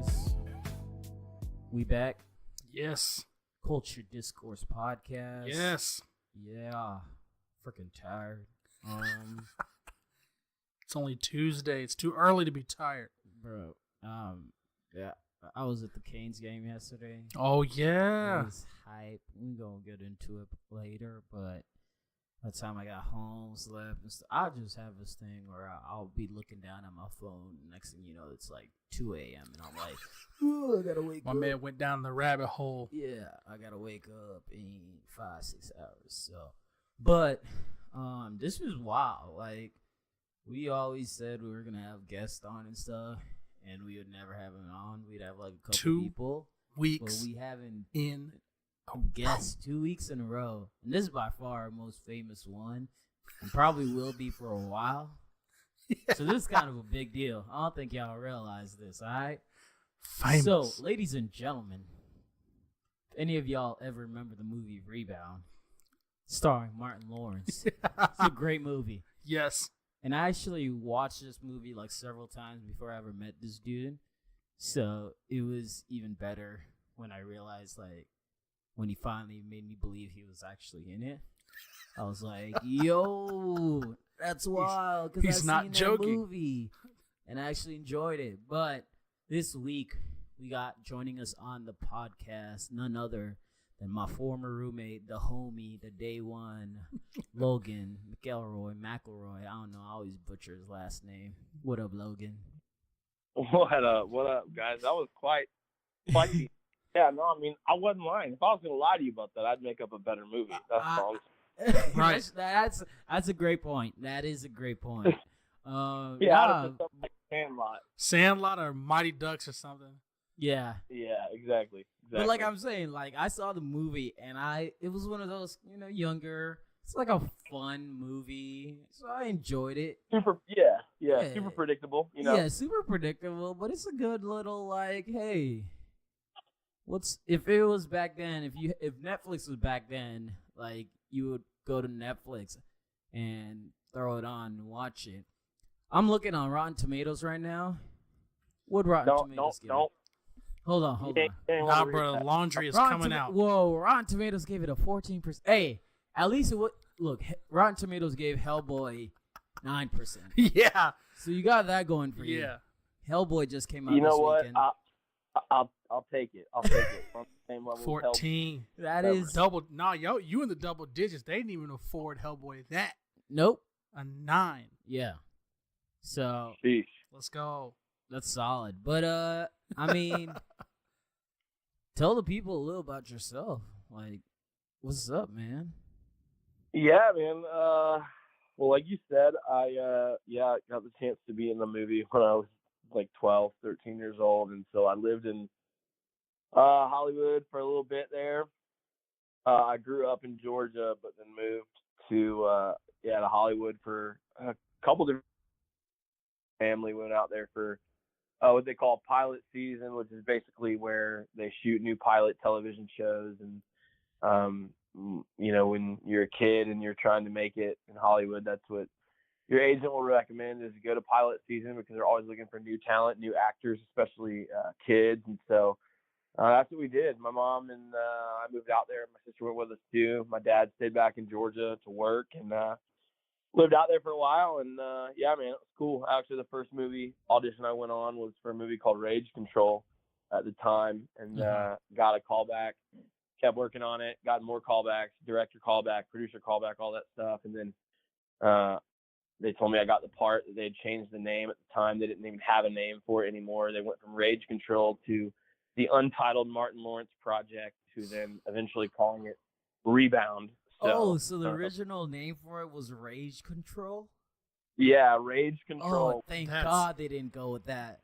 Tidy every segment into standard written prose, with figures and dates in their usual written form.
guys. We back. Yes. Culture Discourse Podcast. Yes. Yeah. Freaking tired. It's only Tuesday. It's too early to be tired. Bro. Yeah. I was at the Canes game yesterday. Oh, yeah. It was hype. We gonna get into it later, but by the time I got home, slept, and stuff, I just have this thing where I'll be looking down at my phone. Next thing you know, it's like 2 a.m. and I'm like, oh, I gotta wake My up. man went down the rabbit hole. Yeah, I gotta wake up in 5-6 hours. So, but this was wild. Like, we always said we were gonna have guests on and stuff, and we would never have them on. We'd have like a couple 2 people. weeks But we haven't in guests 2 weeks in a row. And this is by far our most famous one. And probably will be for a while. Yeah. So this is kind of a big deal. I don't think y'all realize this, all right? Famous. So, ladies and gentlemen, if any of y'all ever remember the movie Rebound, starring Martin Lawrence, it's a great movie. Yes. And I actually watched this movie like several times before I ever met this dude. So it was even better when I realized, like, when he finally made me believe he was actually in it. I was like, yo, that's wild. Because he's I've not seen joking. that movie and I actually enjoyed it. But this week, we got joining us on the podcast none other than my former roommate, the homie, the day one, Logan McElroy. I don't know. I always butcher his last name. What up, Logan? What up, guys? That was quite spicy. Yeah, no, I mean, I wasn't lying. If I was going to lie to you about that, I'd make up a better movie. That's all. Right. That's a great point. That is a great point. Yeah, I'd have put something like Sandlot. Sandlot or Mighty Ducks or something. Yeah. Yeah, exactly. But like I'm saying, like I saw the movie and it was one of those, younger. It's like a fun movie, so I enjoyed it. Yeah, super predictable. Yeah, super predictable, but it's a good little like, hey, if it was back then? If Netflix was back then, like you would go to Netflix and throw it on and watch it. I'm looking on Rotten Tomatoes right now. What Rotten Tomatoes give it? Hold on. Nah, bro, laundry is coming out. Whoa, Rotten Tomatoes gave it a 14%. Hey, at least it would look. Rotten Tomatoes gave Hellboy 9%. Yeah. So you got that going for you. Yeah. Hellboy just came out. You know this what? weekend. I'll take it. I'll take it. On the same level. 14. That is double. Nah, you in the double digits. They didn't even afford Hellboy that. Nope. A 9. Yeah. So Sheesh. Let's go. that's solid. But I mean, tell the people a little about yourself. Like, what's up, man? Yeah, man. Well, like you said, I got the chance to be in the movie when I was like 12, 13 years old, and so I lived in Hollywood for a little bit there. I grew up in Georgia, but then moved to Hollywood for a couple different. Family went out there for what they call pilot season, which is basically where they shoot new pilot television shows. And when you're a kid and you're trying to make it in Hollywood, that's what your agent will recommend, is go to pilot season, because they're always looking for new talent, new actors, especially kids. And so that's what we did. My mom and I moved out there. My sister went with us too. My dad stayed back in Georgia to work, and lived out there for a while. And yeah, man, it was cool. Actually, the first movie audition I went on was for a movie called Rage Control at the time, and got a callback. Kept working on it, got more callbacks, director callback, producer callback, all that stuff. And then they told me I got the part. That they had changed the name at the time. They didn't even have a name for it anymore. They went from Rage Control to the untitled Martin Lawrence Project, to then eventually calling it Rebound. So the original name for it was Rage Control? Yeah, Rage Control. Oh, thank God they didn't go with that.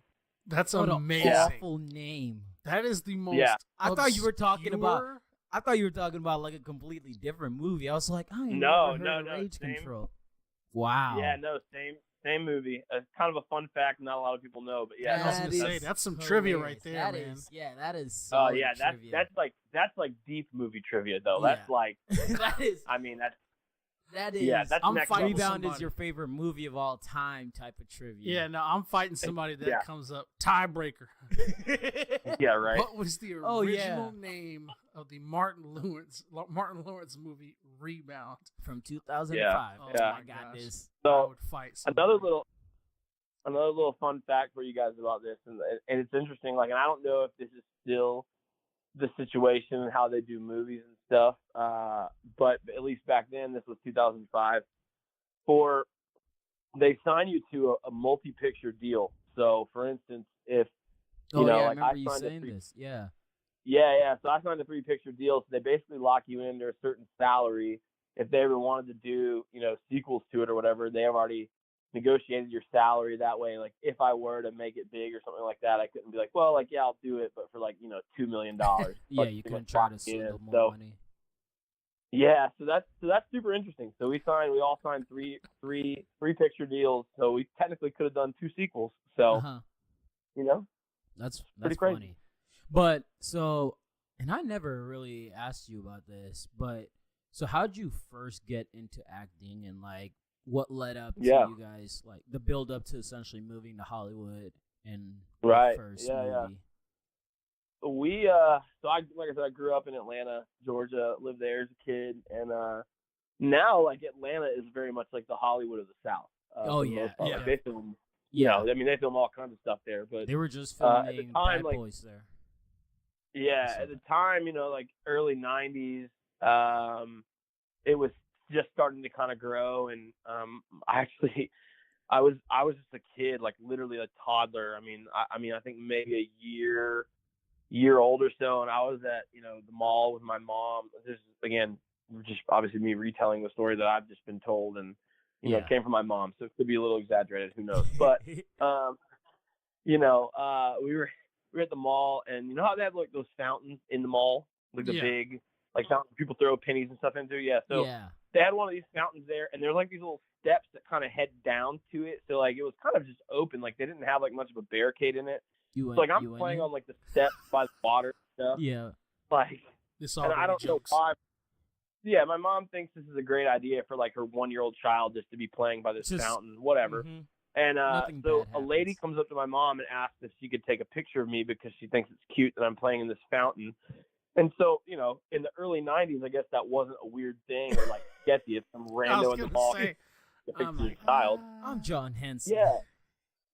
That's what amazing. An awful name. That is the most. Yeah. I thought you were talking about like a completely different movie. I was like, I ain't never heard of Rage Control. Wow. Yeah, no, same movie. Kind of a fun fact not a lot of people know, but yeah. I was gonna say that's some trivia right there, that man. That is so trivia. That's like deep movie trivia though. Yeah. That's like that is. I mean, that's That is. Yeah, that's I'm next fighting level. Rebound is somebody. your favorite movie of all time type of trivia. Yeah, no, I'm fighting somebody that Yeah. comes up. Tiebreaker. Yeah, right. What was the original Oh, yeah. name of the Martin Lawrence movie Rebound? From 2005. Yeah, Oh yeah. my God, this. I So would fight somebody. another little fun fact for you guys about this, and it's interesting. Like, and I don't know if this is still the situation and how they do movies and stuff. But at least back then, this was 2005. They sign you to a multi-picture deal. So, for instance, if Oh yeah, I like remember you signed saying this. Yeah. yeah. So I signed a 3-picture deal. So they basically lock you into a certain salary. If they ever wanted to do, sequels to it or whatever, they have already negotiated your salary that way. Like, if I were to make it big or something like that, I couldn't be like, well, like, yeah, I'll do it, but for like, $2 million. Yeah, you couldn't try to swindle more money. Yeah, so that's super interesting. So we all signed three picture deals. So we technically could have done 2 sequels. So That's pretty crazy. funny. But so, and I never really asked you about this, but so how'd you first get into acting, and like what led up to you guys, like the build up to essentially moving to Hollywood and Right. the first Yeah. movie? We like I said, I grew up in Atlanta, Georgia, lived there as a kid, and now like Atlanta is very much like the Hollywood of the South. Oh, for the yeah, most part. yeah. Like, they film, Yeah, I mean, they film all kinds of stuff there, but they were just at the filming time, Bad like- Boys there. yeah, at the time, like early '90s, it was just starting to kind of grow, and I was just a kid, like literally a toddler. I think maybe a year old or so, and I was at the mall with my mom. This is again just obviously me retelling the story that I've just been told, and it came from my mom, so it could be a little exaggerated. Who knows? But we were at the mall, and you know how they have like those fountains in the mall, like the Yeah. big like fountains people throw pennies and stuff into. Yeah, so yeah. they had one of these fountains there, and there's like these little steps that kind of head down to it. So like it was kind of just open, like they didn't have like much of a barricade in it. You went, So like I'm you went playing in? on like the steps by the water and stuff. Yeah. Like, This and already I don't jokes. know why. Yeah, my mom thinks this is a great idea for like her 1-year-old child just to be playing by this Just- fountain, whatever. Mhm. And Nothing so bad a lady happens. comes up to my mom and asks if she could take a picture of me because she thinks it's cute that I'm playing in this fountain. And so, in the early '90s, I guess that wasn't a weird thing or like sketchy. If some I rando was in the gonna mall say, takes a picture I'm of your like, child. I'm John Henson. Yeah,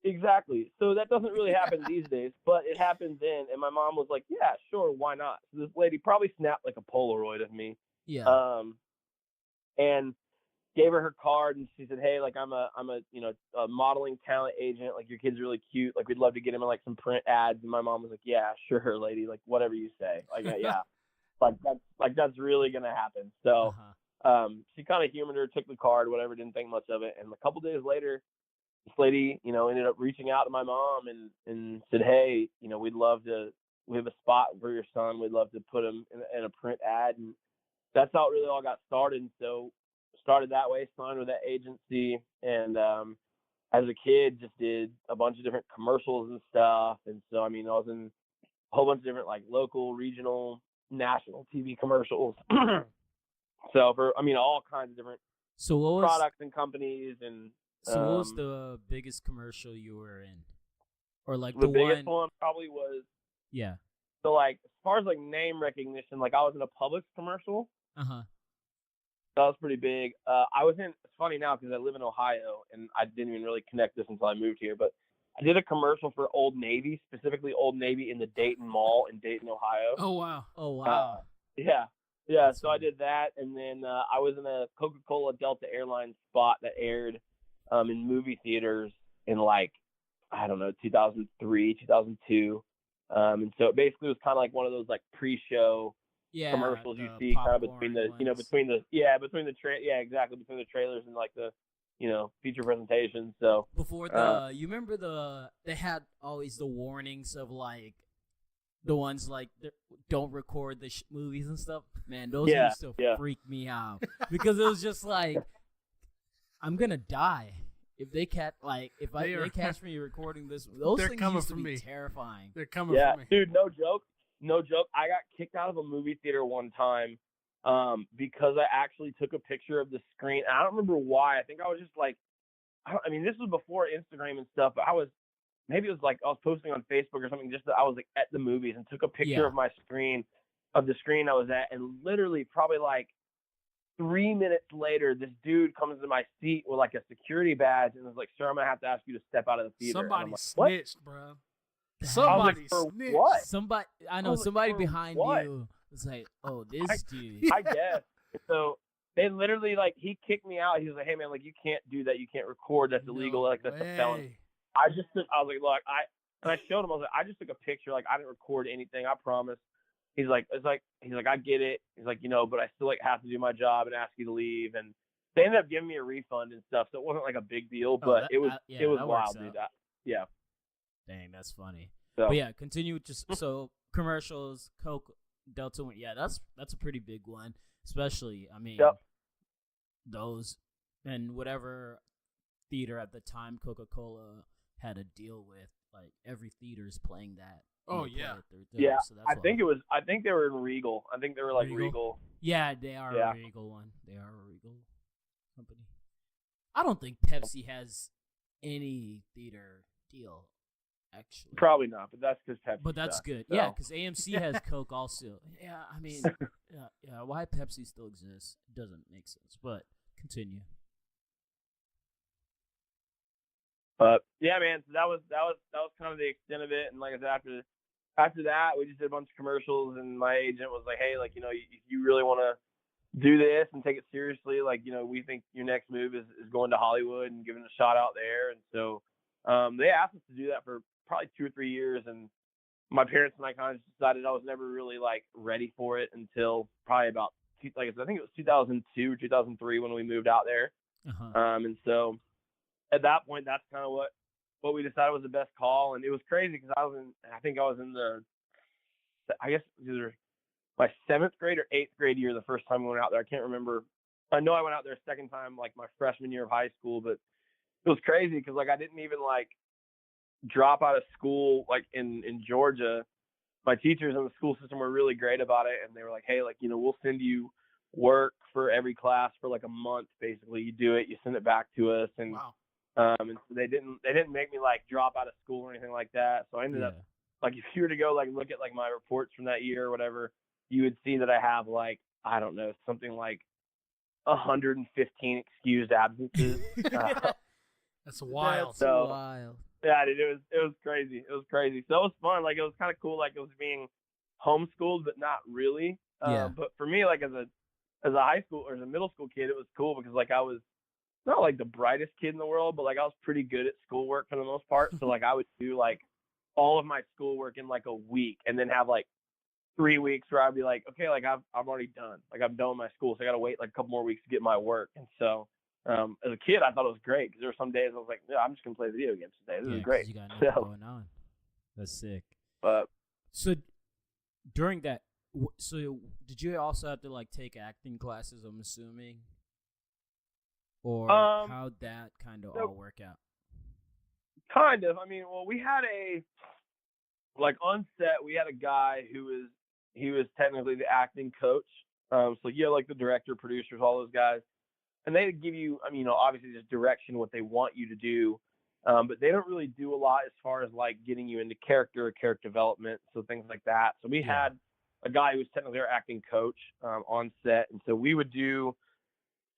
exactly. So that doesn't really happen these days, but it happened then. And my mom was like, "Yeah, sure, why not?" So this lady probably snapped like a Polaroid of me, Yeah. and gave her card, and she said, "Hey, like I'm a a modeling talent agent. Like your kid's really cute. Like we'd love to get him in like some print ads." And my mom was like, "Yeah, sure, lady. Like whatever you say. Like yeah, that's really gonna happen." So she kind of humored her, took the card, whatever, didn't think much of it. And a couple days later, this lady, ended up reaching out to my mom and said, "Hey, we have a spot for your son. We'd love to put him in a print ad." And that's how it really all got started. And so started that way, signed with that agency, and as a kid just did a bunch of different commercials and stuff. And so I was in a whole bunch of different like local, regional, national TV commercials. So for all kinds of different So what was products and companies. And what was the biggest commercial you were in, or like the the biggest one? one probably was, Yeah. so like as far as like name recognition, like I was in a Publix commercial. That was pretty big. It's funny now because I live in Ohio, and I didn't even really connect this until I moved here, but I did a commercial for Old Navy, specifically Old Navy in the Dayton Mall in Dayton, Ohio. Oh wow. Oh wow. Yeah. That's So I funny. did that, and then I was in a Coca-Cola Delta Airlines spot that aired in movie theaters in like, I don't know, 2003, 2002. And so it basically was kind of like one of those like pre-show Yeah. commercials you the see kind of popcorn between the ones. between the trailers and like the feature presentations. So Before the, you remember they had always the warnings of like the ones like don't record the movies and stuff. Man, those used to freak me out because it was just like I'm gonna die if they catch they catch me recording this. Those They're things coming used to for be me. terrifying. They're coming yeah, for me. dude, no joke. I got kicked out of a movie theater one time because I actually took a picture of the screen. I don't remember why. I think I was just like, I mean, this was before Instagram and stuff, but maybe it was like I was posting on Facebook or something, just that I was like at the movies and took a picture of my screen, of the screen I was at, and literally probably like 3 minutes later, this dude comes into my seat with like a security badge and was like, "Sir, I'm gonna have to ask you to step out of the theater." Somebody like, snitched, bro. Somebody snitched. What? Somebody behind you was like, "Oh, this dude." I guess. So they literally like he kicked me out. He was like, "Hey man, like you can't do that. You can't record. That's illegal. Like that's a felony." I was like, "Look, and I showed him. I was like, I just took a picture. Like I didn't record anything. I promise." He's like, I get it. He's like, but I still like have to do my job and ask you to leave. And they ended up giving me a refund and stuff, so it wasn't like a big deal, but it was wild, dude. Yeah. Dang, that's funny. So. But yeah, continue. Just so commercials, Coke, Delta. Yeah, that's a pretty big one, especially. I mean, those and whatever theater at the time Coca-Cola had a deal with, like every theater is playing that. Oh yeah, yeah. So I think they were in Regal. I think they were like Regal. Yeah, they are a Regal one. They are a Regal company. I don't think Pepsi has any theater deal, actually. Probably not, but that's because Pepsi. But that's sucks, good. so. Yeah, because AMC has Coke also. Yeah, I mean, yeah. Why Pepsi still exists doesn't make sense. But continue. But yeah, man. So that was kind of the extent of it. And like I said, after that, we just did a bunch of commercials, and my agent was like, "Hey, like if you really want to do this and take it seriously, like we think your next move is going to Hollywood and giving a shot out there." And so they asked us to do that for probably 2 or 3 years, and my parents and I kind of decided I was never really like ready for it until probably about like I think it was 2002 or 2003 when we moved out there. And so at that point, that's kind of what we decided was the best call. And it was crazy because I was in I guess either my 7th grade or 8th grade year the first time we went out there. I can't remember. I know I went out there a second time like my freshman year of high school, but it was crazy because like I didn't even like drop out of school like in Georgia. My teachers in the school system were really great about it, and they were like, "Hey, like we'll send you work for every class for like a month. Basically, you do it, you send it back to us." And wow. And so they didn't make me like drop out of school or anything like that. So I ended up like if you were to go like look at like my reports from that year or whatever, you would see that I have like I don't know something like 115 excused absences. That's wild. That's wild. Yeah, dude, it was crazy. It was crazy. So it was fun. Like it was kind of cool. Like it was being homeschooled, but not really. But for me, like as a high school or as a middle school kid, it was cool because like I was not like the brightest kid in the world, but like I was pretty good at schoolwork for the most part. So like I would do like all of my schoolwork in like a week, and then have like 3 weeks where I'd be like, okay, like I'm already done. Like I'm done with my school, so I got to wait like a couple more weeks to get my work. And so as a kid, I thought it was great because there were some days I was like, yeah, I'm just gonna play video games today. This is great. You got nothing going on. That's sick. So during that, so did you also have to like take acting classes? I'm assuming, or how'd that kind of all work out? Kind of. I mean, well, we had on set, we had a guy who was technically the acting coach. So like the director, producers, all those guys. And they give you, I mean, obviously just direction, what they want you to do. But they don't really do a lot as far as like getting you into character or character development. So things like that. So we had a guy who was technically our acting coach on set. And so we would do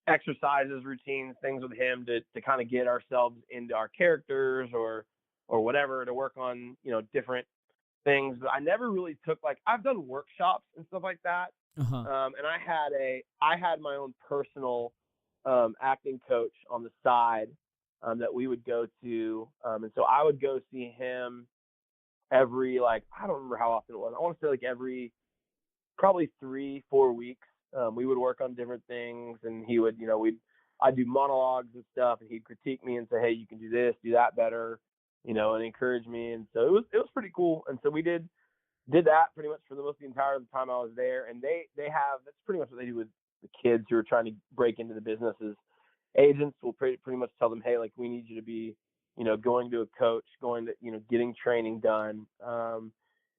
exercises, routines, things with him to kind of get ourselves into our characters or whatever, to work on, different things. But I never really took I've done workshops and stuff like that. And I had my own personal acting coach on the side that we would go to. And so I would go see him every, I don't remember how often it was. I want to say every probably 3-4 weeks. We would work on different things, and he would, I'd do monologues and stuff, and he'd critique me and say, hey, you can do this, do that better, and encourage me. And so it was pretty cool. And so we did that pretty much for the entire time I was there. And they have, that's pretty much what they do with the kids who are trying to break into the businesses. Agents will pretty much tell them, hey, we need you to be, going to a coach, going to, getting training done.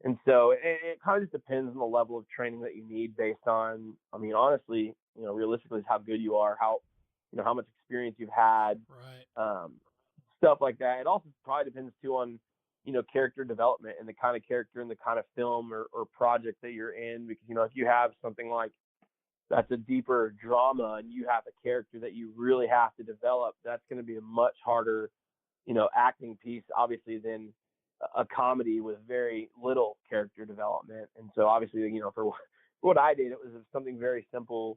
And so it kind of just depends on the level of training that you need based on, I mean, honestly, realistically, it's how good you are, how much experience you've had, Right. stuff like that. It also probably depends too on, character development and the kind of character and the kind of film or project that you're in. Because, if you have something like that's a deeper drama and you have a character that you really have to develop, that's going to be a much harder, acting piece, obviously, than a comedy with very little character development. And so obviously, for what I did, it was something very simple,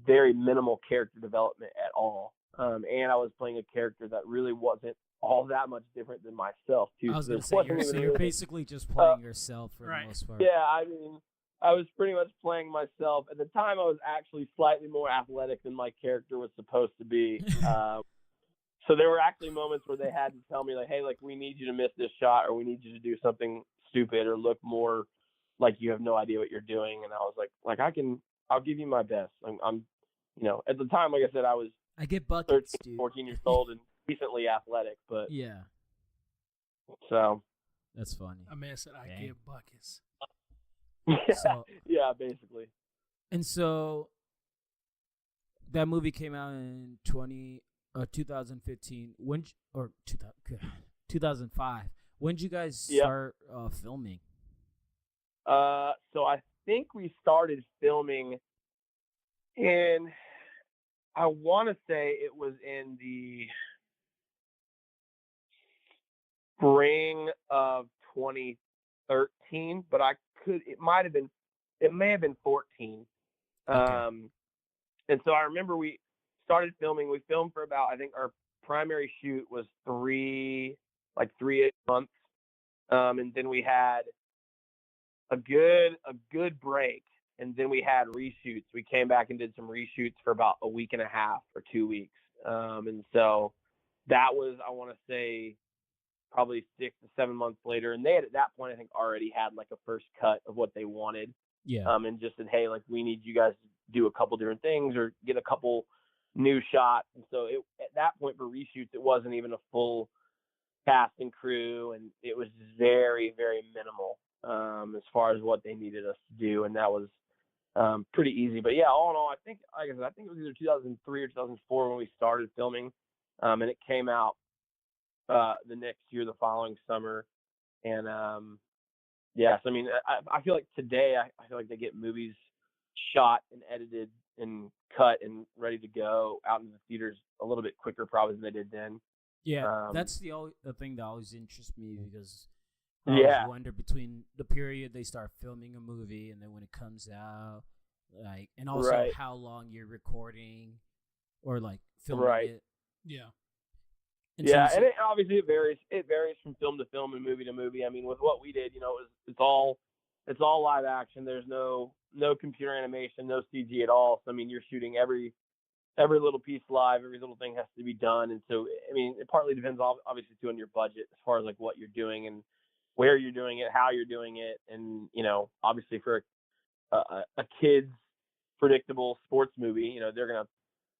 very minimal character development at all. And I was playing a character that really wasn't all that much different than myself too. I was So going to say, you're basically just playing yourself for the most part. Yeah, I mean, I was pretty much playing myself. At the time, I was actually slightly more athletic than my character was supposed to be. So there were actually moments where they had to tell me, like, hey, like, we need you to miss this shot, or we need you to do something stupid or look more like you have no idea what you're doing. And I was like, I'll give you my best. I'm at the time, like I said, I get buckets, 13, dude. 14 years old and decently athletic, but yeah. So that's funny. A man said, I get buckets. Yeah, basically. And so that movie came out in 2015. 2005. When did you guys start filming? So I think we started filming in, I want to say it was in the spring of 2013, but it may have been 14. Okay. And so I remember we started filming. We filmed for about, I think our primary shoot was 3 months. And then we had a good break. And then we had reshoots. We came back and did some reshoots for about a week and a half or 2 weeks. And so that was, I want to say, probably 6 to 7 months later. And they had, at that point, I think, already had like a first cut of what they wanted. Yeah. And just said, hey, like, we need you guys to do a couple different things or get a couple new shots. And so at that point for reshoots, it wasn't even a full cast and crew, and it was very, very minimal as far as what they needed us to do. And that was pretty easy. But yeah, all in all, I think, like I said, I think it was either 2003 or 2004 when we started filming, and it came out the next year, the following summer. And yes, I mean, I feel like today, I feel like they get movies shot and edited and cut and ready to go out into the theaters a little bit quicker probably than they did then. Yeah, that's the thing that always interests me, because I always wonder between the period they start filming a movie and then when it comes out, like, and also how long you're recording or like filming it. Yeah. And and obviously it varies. It varies from film to film and movie to movie. I mean, with what we did, it's all live action. There's no computer animation, no CG at all. So I mean, you're shooting every little piece live. Every little thing has to be done. And so, I mean, it partly depends, obviously, too, on your budget as far as like what you're doing and where you're doing it, how you're doing it, and obviously for a kid's predictable sports movie, they're gonna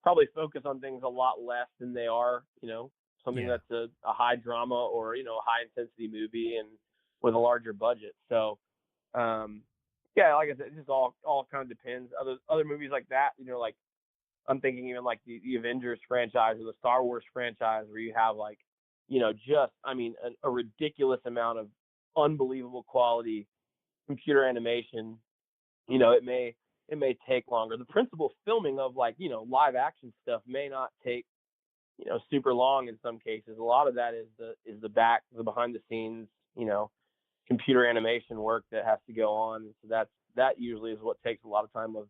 probably focus on things a lot less than they are, something that's a high drama or, a high intensity movie and with a larger budget. So, like I said, it just all kind of depends. Other movies like that, like I'm thinking even like the Avengers franchise or the Star Wars franchise, where you have like, just, I mean, a ridiculous amount of unbelievable quality computer animation. It may take longer. The principal filming of like, live action stuff may not take, super long in some cases. A lot of that is the behind the scenes, computer animation work that has to go on. So that usually is what takes a lot of time with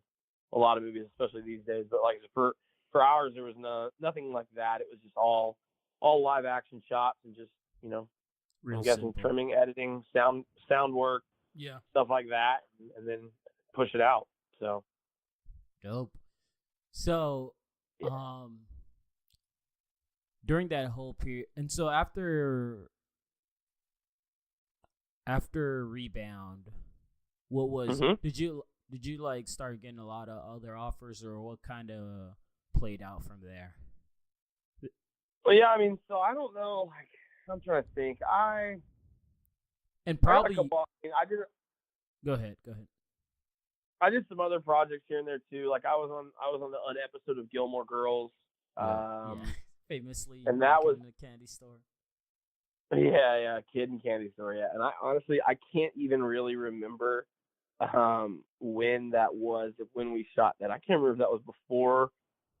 a lot of movies, especially these days. But like for ours, there was nothing like that. It was just all live action shots and just, real I'm guessing simple. trimming, editing, sound work, stuff like that, and then push it out. So dope. So, during that whole period, and so after Rebound, what was did you like start getting a lot of other offers, or what kind of played out from there? Well, yeah, I mean, so I don't know. Like, I'm trying to think. I And I got probably a couple. go ahead. I did some other projects here and there too. Like I was on an episode of Gilmore Girls. Yeah. Famously, and that was in the candy store. Yeah, Kid and Candy Store, yeah. And I honestly can't even really remember when that was, when we shot that. I can't remember if that was before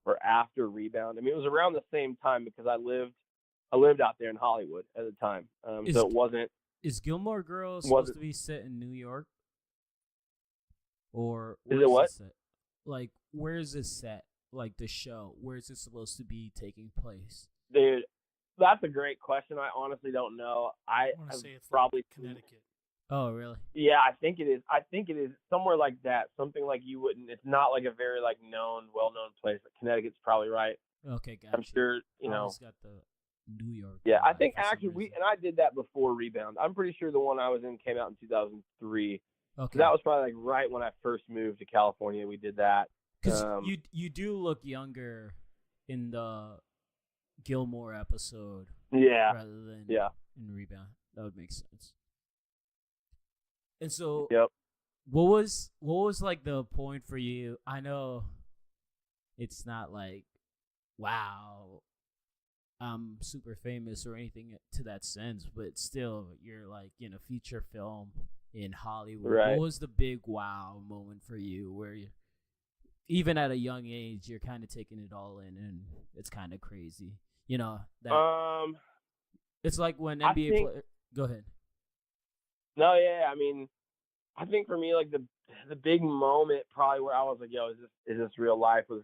or after Rebound. I mean, it was around the same time because I lived out there in Hollywood at the time. So it wasn't. Is Gilmore Girls supposed to be set in New York? Or is it what? Set? Like, where is this set? Like the show, where is it supposed to be taking place? Dude, that's a great question. I honestly don't know. I want to say it's probably like Connecticut. Oh, really? Yeah, I think it is. I think it is somewhere like that. Something like you wouldn't. It's not like a very like well-known place. But Connecticut's probably right. Okay, gotcha. I'm sure I always got the New York. Yeah, I think actually I did that before Rebound. I'm pretty sure the one I was in came out in 2003. Okay. So that was probably like right when I first moved to California. We did that. Because you do look younger in the Gilmore episode. Yeah. Rather than in Rebound. That would make sense. And so, what was like the point for you? I know it's not like, wow, I'm super famous or anything to that sense, but still, you're like in a feature film in Hollywood. Right. What was the big wow moment for you where you, even at a young age, you're kind of taking it all in and it's kind of crazy? You know, that it's like when NBA go ahead. No, yeah, I mean, I think for me, like the big moment probably where I was like, yo, is this real life was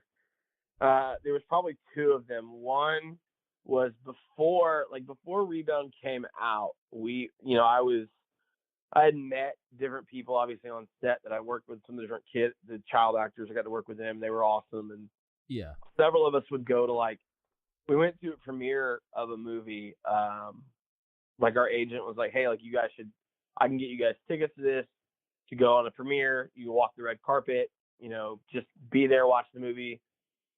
there was probably two of them. One was before Rebound came out. I had met different people obviously on set that I worked with, some of the different kids, the child actors. I got to work with them. They were awesome. And several of us would go to we went to a premiere of a movie. Like our agent was like, hey, like I can get you guys tickets to this, to go on a premiere. You can walk the red carpet, just be there, watch the movie,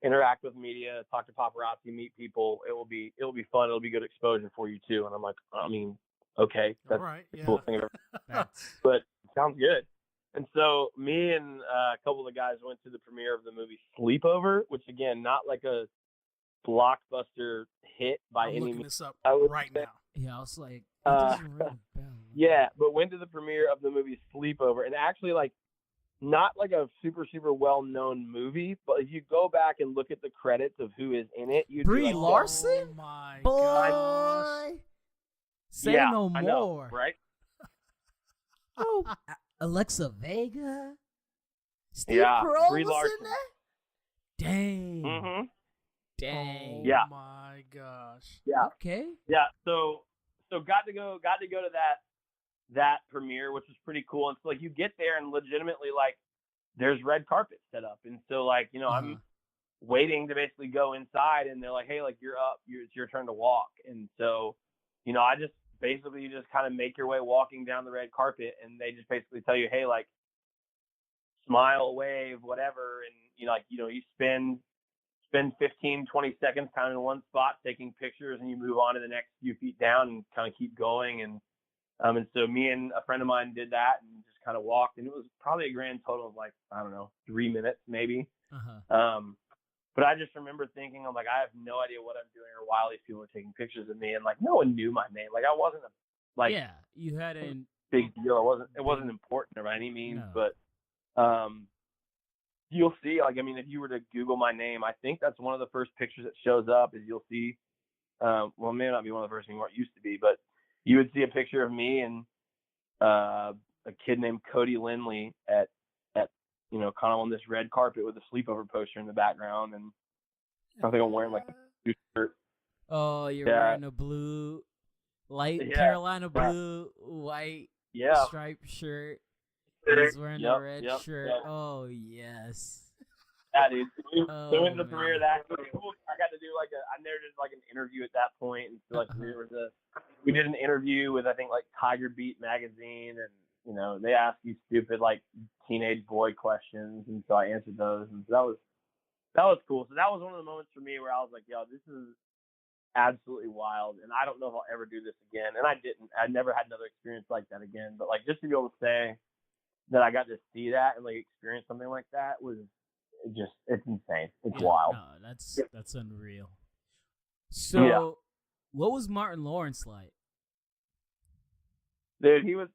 interact with media, talk to paparazzi, meet people. It'll be fun. It'll be good exposure for you too. And I'm like, I mean, okay, that's the coolest thing I've ever. But sounds good. And so me and a couple of the guys went to the premiere of the movie Sleepover, which again, not like a blockbuster hit by any means. I'm looking this up right now. Yeah, I was like, it doesn't ring a bell. Yeah, but went to the premiere of the movie Sleepover, and actually, not like a super, super well-known movie, but if you go back and look at the credits of who is in it, you'd Brie be like, Larson? Oh, my Boy! gosh. Say no more. I know, right? Oh, Alexa Vega? Steve Yeah, Carell Brie was Larson. in that? Dang. Mm-hmm. Dang. Oh, Yeah. my gosh. Yeah. Okay. Yeah, so got to go to that premiere, which was pretty cool. And so you get there and legitimately there's red carpet set up, and so I'm waiting to basically go inside, and they're like, hey, you're up, it's your turn to walk. And so I just basically, you just kind of make your way walking down the red carpet, and they just basically tell you, hey, smile, wave, whatever, and you spend 15, 20 seconds kind of in one spot taking pictures, and you move on to the next few feet down and kind of keep going. And so me and a friend of mine did that and just kind of walked, and it was probably a grand total of I don't know, 3 minutes maybe. But I just remember thinking, I'm like, I have no idea what I'm doing or why these people are taking pictures of me, and no one knew my name. I wasn't you had a big deal. It wasn't important by any means, No. but you'll see, if you were to Google my name, I think that's one of the first pictures that shows up is you'll see, well, it may not be one of the first anymore, it used to be, but you would see a picture of me and a kid named Cody Lindley at kind of on this red carpet with a Sleepover poster in the background. And I think I'm wearing a blue shirt. Oh, you're wearing a blue, Carolina blue, white striped shirt. He's wearing a red shirt. Yep. Oh, yes. Yeah, dude. We went to the premiere of that. I got to do I never did an interview at that point. And so we did an interview with, I think, Tiger Beat magazine, and they ask you stupid teenage boy questions, and so I answered those, and so that was cool. So that was one of the moments for me where I was like, yo, this is, absolutely wild. And I don't know if I'll ever do this again. And I didn't. I never had another experience like that again. But like just to be able to say that I got to see that and like experience something like that was it's insane. It's wild. No, that's unreal. So, what was Martin Lawrence like? Dude, it's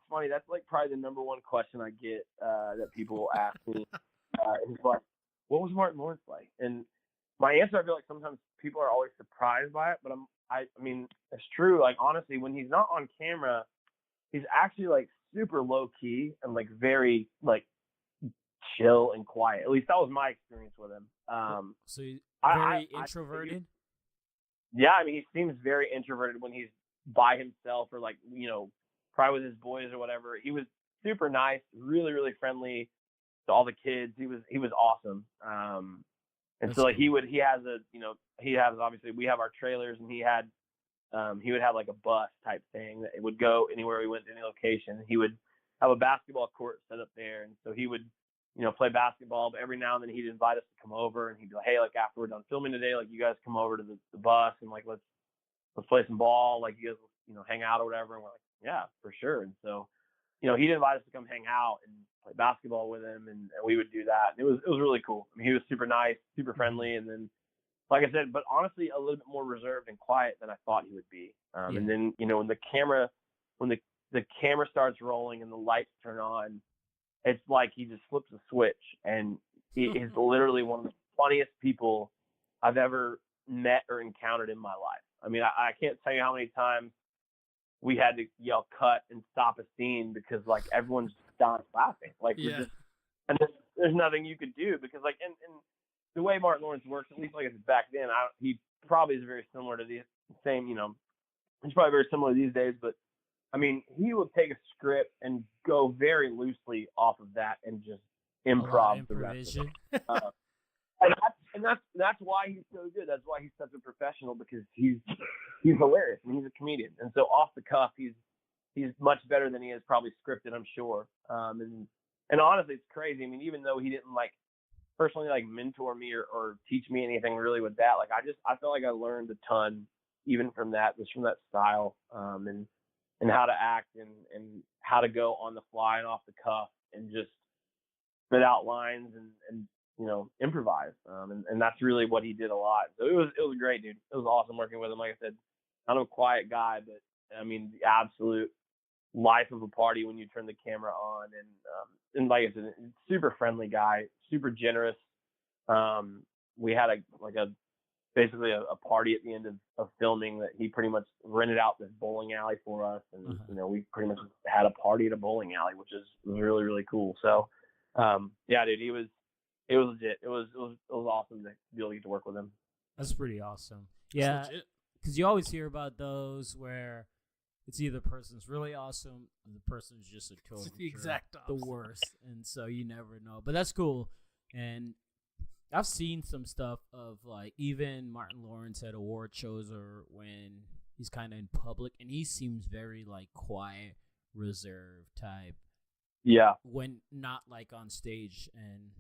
funny. That's like probably the number one question I get that people will ask me. It's like, what was Martin Lawrence like? And my answer, I feel like sometimes people are always surprised by it, but I mean, it's true. Like honestly, when he's not on camera, he's actually like super low key and like very like chill and quiet. At least that was my experience with him. So he's very introverted. Yeah, I mean, he seems very introverted when he's by himself or like probably with his boys or whatever. He was super nice, really really friendly to all the kids. He was awesome. And so like he has obviously we have our trailers and he would have like a bus type thing that would go anywhere we went to any location. He would have a basketball court set up there, and so he would play basketball. But every now and then he'd invite us to come over, and he'd be like, hey, like after we're done filming today, like you guys come over to the bus and like let's play some ball, like you guys hang out or whatever. And we're like, yeah, for sure. And so he'd invite us to come hang out and play basketball with him, and we would do that. And it was really cool. I mean, he was super nice, super friendly, and then like I said, but honestly a little bit more reserved and quiet than I thought he would be. And then when the camera starts rolling and the lights turn on, it's like he just flips a switch, and he is literally one of the funniest people I've ever met or encountered in my life. I mean, I can't tell you how many times we had to yell cut and stop a scene because like everyone's dying laughing. Like and there's nothing you could do because like and the way Martin Lawrence works, at least like it's back then, he probably is very similar to the same. He's probably very similar these days, but I mean, he would take a script and go very loosely off of that and just improv the rest of it. And that's why he's so good. That's why he's such a professional, because he's hilarious and he's a comedian. And so off the cuff, he's much better than he is probably scripted, I'm sure. And honestly, it's crazy. I mean, even though he didn't like personally like mentor me or teach me anything really with that, like I felt like I learned a ton even from that, just from that style, and how to act and how to go on the fly and off the cuff and just spit out lines and improvise. And that's really what he did a lot. So it was great, dude. It was awesome working with him. Like I said, kind of a quiet guy, but I mean, the absolute life of a party when you turn the camera on. And like I said, super friendly guy, super generous. We had basically a party at the end of filming that he pretty much rented out this bowling alley for us. And, we pretty much had a party at a bowling alley, which was really, really cool. So, yeah, dude, it was legit. It was awesome to be able to get to work with him. That's pretty awesome. Yeah. Because you always hear about those where it's either the person's really awesome or the person's just a total the exact the worst. And so you never know. But that's cool. And I've seen some stuff of like even Martin Lawrence at award shows or when he's kind of in public, and he seems very like quiet, reserved type. Yeah. When not like on stage, and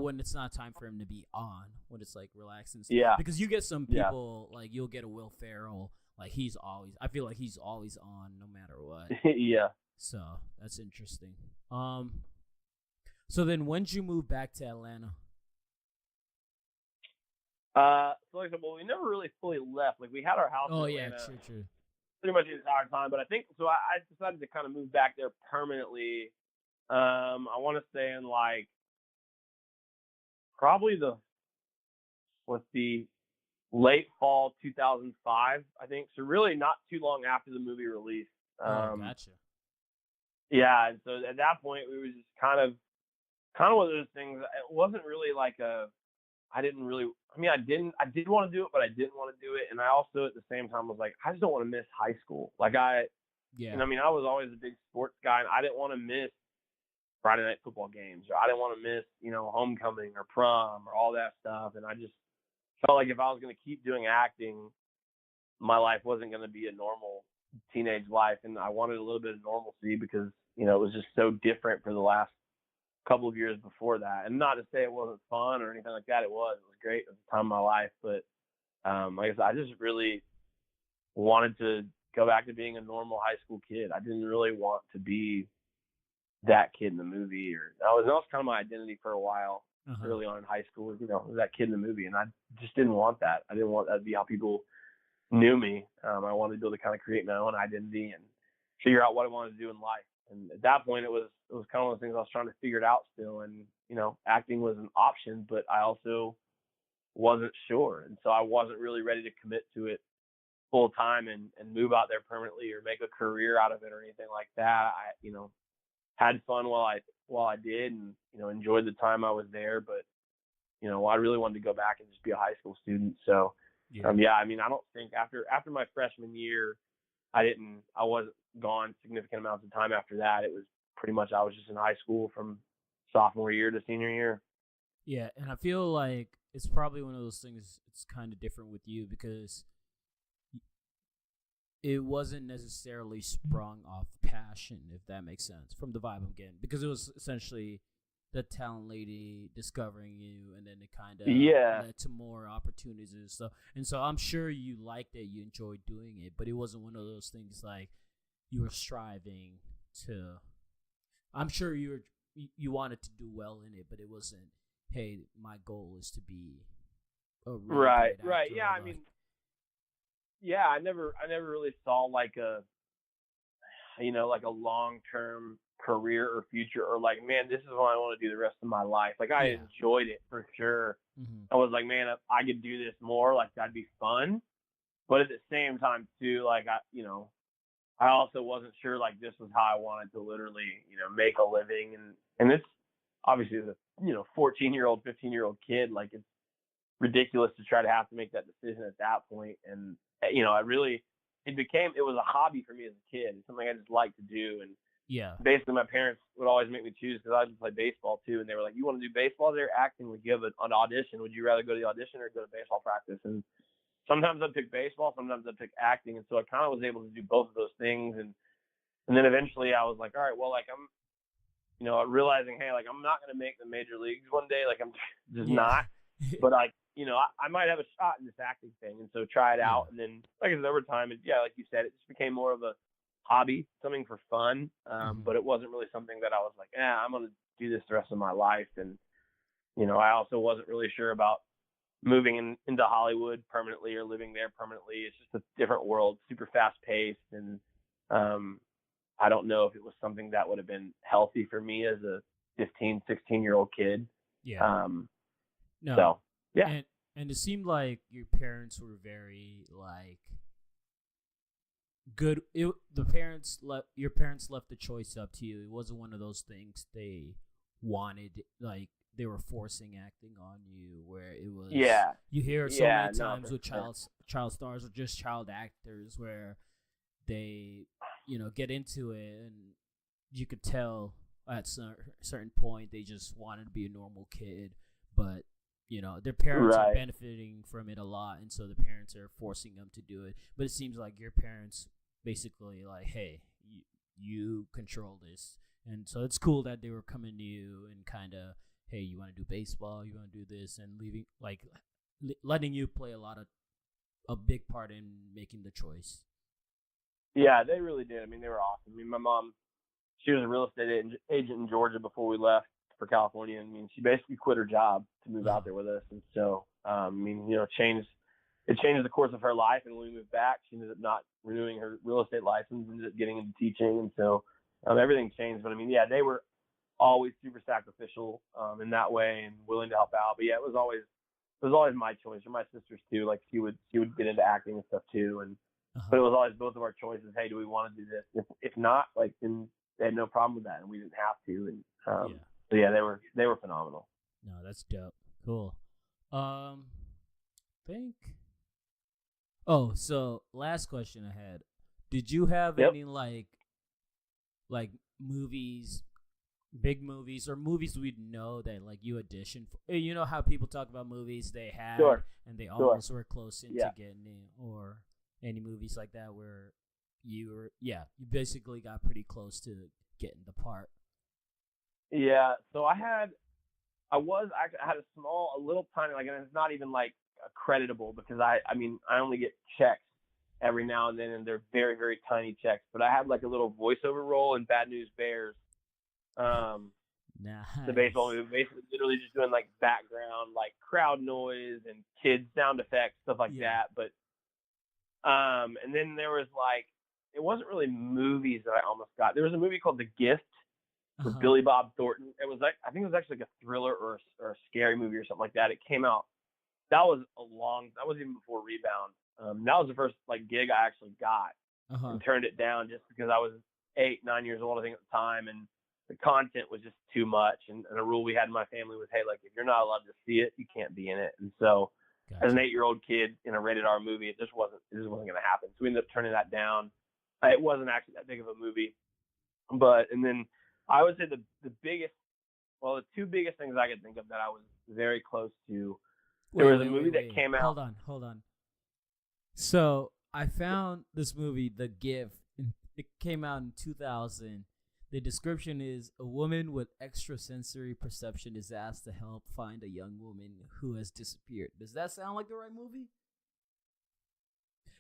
when it's not time for him to be on, when it's like relaxing. Yeah. Because you get some people like you'll get a Will Ferrell, like I feel like he's always on no matter what. Yeah. So that's interesting. So then when did you move back to Atlanta? So like I said, well, we never really fully left. Like we had our house. Oh in yeah, Atlanta true. pretty much the entire time. But I think so. I decided to kind of move back there permanently. I want to say in like probably the late fall 2005, I think. So really not too long after the movie release. Gotcha. Yeah, and so at that point we were just kind of one of those things. It wasn't really like I did want to do it, but I didn't want to do it. And I also at the same time was like, I just don't want to miss high school. Like I was always a big sports guy, and I didn't want to miss Friday night football games, or I didn't want to miss, homecoming or prom or all that stuff. And I just felt like if I was going to keep doing acting, my life wasn't going to be a normal teenage life. And I wanted a little bit of normalcy because, it was just so different for the last couple of years before that. And not to say it wasn't fun or anything like that. It was great at the time of my life, but like I said, I just really wanted to go back to being a normal high school kid. I didn't really want to be that kid in the movie, or that was kind of my identity for a while early on in high school. Was that kid in the movie, and I just didn't want that. I didn't want that to be how people knew me. I wanted to be able to kind of create my own identity and figure out what I wanted to do in life. And at that point, it was kind of one of those things I was trying to figure it out still. And acting was an option, but I also wasn't sure, and so I wasn't really ready to commit to it full time and move out there permanently or make a career out of it or anything like that. I had fun while I did, and enjoyed the time I was there, but I really wanted to go back and just be a high school student. So I don't think after my freshman year I wasn't gone significant amounts of time after that. It was pretty much I was just in high school from sophomore year to senior year. Yeah, and I feel like it's probably one of those things. It's kind of different with you because it wasn't necessarily sprung off passion, if that makes sense, from the vibe I'm getting, because it was essentially the talent lady discovering you, and then it kind of led to more opportunities and stuff. And so I'm sure you liked it, you enjoyed doing it, but it wasn't one of those things like you were striving to. I'm sure you wanted to do well in it, but it wasn't, hey, my goal is to be a really right. Yeah, I mean, yeah, I never really saw like a long-term career or future, or like, man, this is what I want to do the rest of my life. Like, I enjoyed it for sure. I was like, man, if I could do this more, like, that'd be fun. But at the same time too, like, I also wasn't sure like this was how I wanted to literally, make a living. And it's obviously as a 14-year-old, 15-year-old kid, like, it's ridiculous to try to have to make that decision at that point. And it was a hobby for me as a kid. It's something I just liked to do. And basically my parents would always make me choose, because I would play baseball too. And they were like, you want to do baseball or acting? Would you have an audition? Would you rather go to the audition or go to baseball practice? And sometimes I'd pick baseball, sometimes I'd pick acting. And so I kind of was able to do both of those things. And then eventually I was like, all right, well, like, I'm, realizing, hey, like, I'm not going to make the major leagues one day. Like, I'm just not. But I might have a shot in this acting thing, and so try it out. And then, like I said, over time, like you said, it just became more of a hobby, something for fun. But it wasn't really something that I was like, I'm going to do this the rest of my life. And, I also wasn't really sure about moving into Hollywood permanently or living there permanently. It's just a different world, super fast paced. And I don't know if it was something that would have been healthy for me as a 15, 16-year-old kid. Yeah. No. So, yeah. And it seemed like your parents were very like good. Your parents left the choice up to you. It wasn't one of those things they wanted, like they were forcing acting on you, where it was. Yeah. You hear it so many times with child stars or just child actors where they, get into it, and you could tell at a certain point they just wanted to be a normal kid, but their parents are benefiting from it a lot, and so the parents are forcing them to do it. But it seems like your parents basically like, hey, you control this. And so it's cool that they were coming to you and kind of, hey, you want to do baseball, you want to do this, and leaving, like, letting you play a big part in making the choice. Yeah, they really did. I mean, they were awesome. I mean, my mom, she was a real estate agent in Georgia before we left for California. I mean, she basically quit her job to move out there with us. And so, it changed the course of her life. And when we moved back, she ended up not renewing her real estate license, ended up getting into teaching. And so everything changed. But I mean, yeah, they were always super sacrificial in that way and willing to help out. But yeah, it was always my choice, or my sister's too. Like, she would get into acting and stuff too. And but it was always both of our choices. Hey, do we want to do this? If not, like, then they had no problem with that, and we didn't have to. And so yeah, they were phenomenal. No, that's dope. Cool. Think. Oh, so last question I had. Did you have any like movies, big movies, or movies we'd know that like you auditioned for? You know how people talk about movies they had and they almost were close into getting in, or any movies like that where you basically got pretty close to getting the part? Yeah, so I had a little tiny, like, and it's not even like creditable because I only get checks every now and then, and they're very, very tiny checks. But I had like a little voiceover role in Bad News Bears, Nice. the baseball movie, basically literally just doing like background, like crowd noise and kids sound effects, stuff like that. But and then there was like, it wasn't really movies that I almost got. There was a movie called The Gift with Billy Bob Thornton. It was like, I think it was actually like a thriller or a scary movie or something like that. It came out. That was even before Rebound. That was the first like gig I actually got, and turned it down just because I was 8, 9 years old, I think, at the time, and the content was just too much. And a rule we had in my family was, hey, like, if you're not allowed to see it, you can't be in it. And so, as an 8-year-old kid in a rated R movie, it just wasn't going to happen. So we ended up turning that down. It wasn't actually that big of a movie, and then I would say the two biggest things I could think of that I was very close to. There was a movie that came out. Hold on. So I found this movie, The Gift. It came out in 2000. The description is: a woman with extrasensory perception is asked to help find a young woman who has disappeared. Does that sound like the right movie?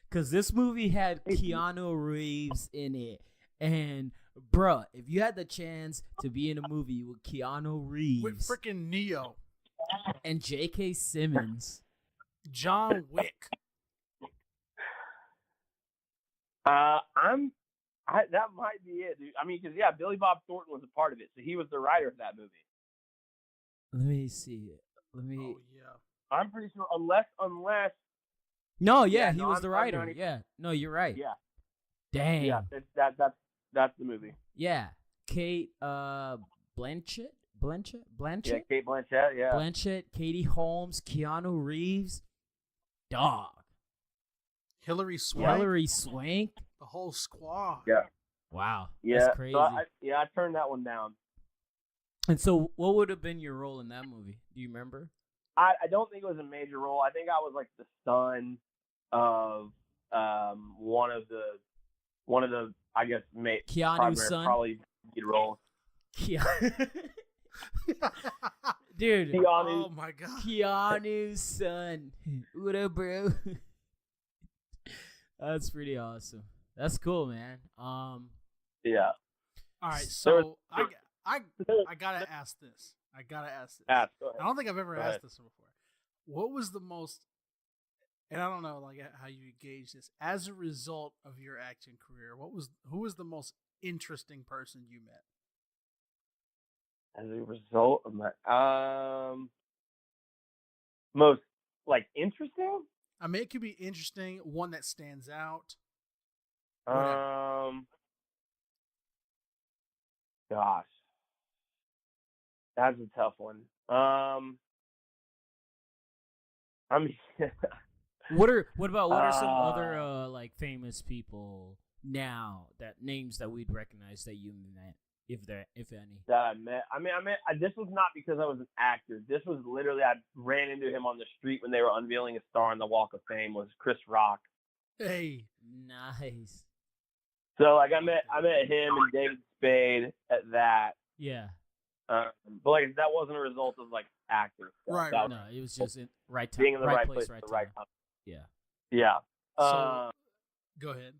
Because this movie had Keanu Reeves in it. And, bruh, if you had the chance to be in a movie with Keanu Reeves. With freaking Neo. And J.K. Simmons. John Wick. That might be it, dude. I mean, because, Billy Bob Thornton was a part of it. So he was the writer of that movie. Let me see. Oh, yeah. I'm pretty sure, unless. No, he was the writer. No, you're right. Yeah. Dang. Yeah, that's the movie. Yeah. Kate Blanchett? Yeah, Kate Blanchett, yeah. Blanchett, Katie Holmes, Keanu Reeves. Dog. Hilary Swank. The whole squad. Yeah. Wow. Yeah. That's crazy. So I turned that one down. And so what would have been your role in that movie? Do you remember? I don't think it was a major role. I think I was like the son of one of the I guess Keanu's son, probably lead role. Dude. Keanu. Oh my god. Keanu's son. What up, bro? That's pretty awesome. That's cool, man. Yeah. All right, so I gotta ask this. Go ahead. I don't think I've ever asked this before. What was the most, and I don't know like how you gauge this, as a result of your acting career, who was the most interesting person you met? As a result of my most like interesting? I mean, it could be interesting, one that stands out. Gosh. That's a tough one. I mean, what are some other like famous people now, that names that we'd recognize that you met, if any? That I met. I mean, this was not because I was an actor. This was literally, I ran into him on the street when they were unveiling a star on the Walk of Fame. Was Chris Rock. Hey, nice. So like I met him and David Spade at that. Yeah. But like that wasn't a result of like acting. Right. No, it was just in right time, being in the right place, at the right time. Yeah. Yeah. So, go ahead.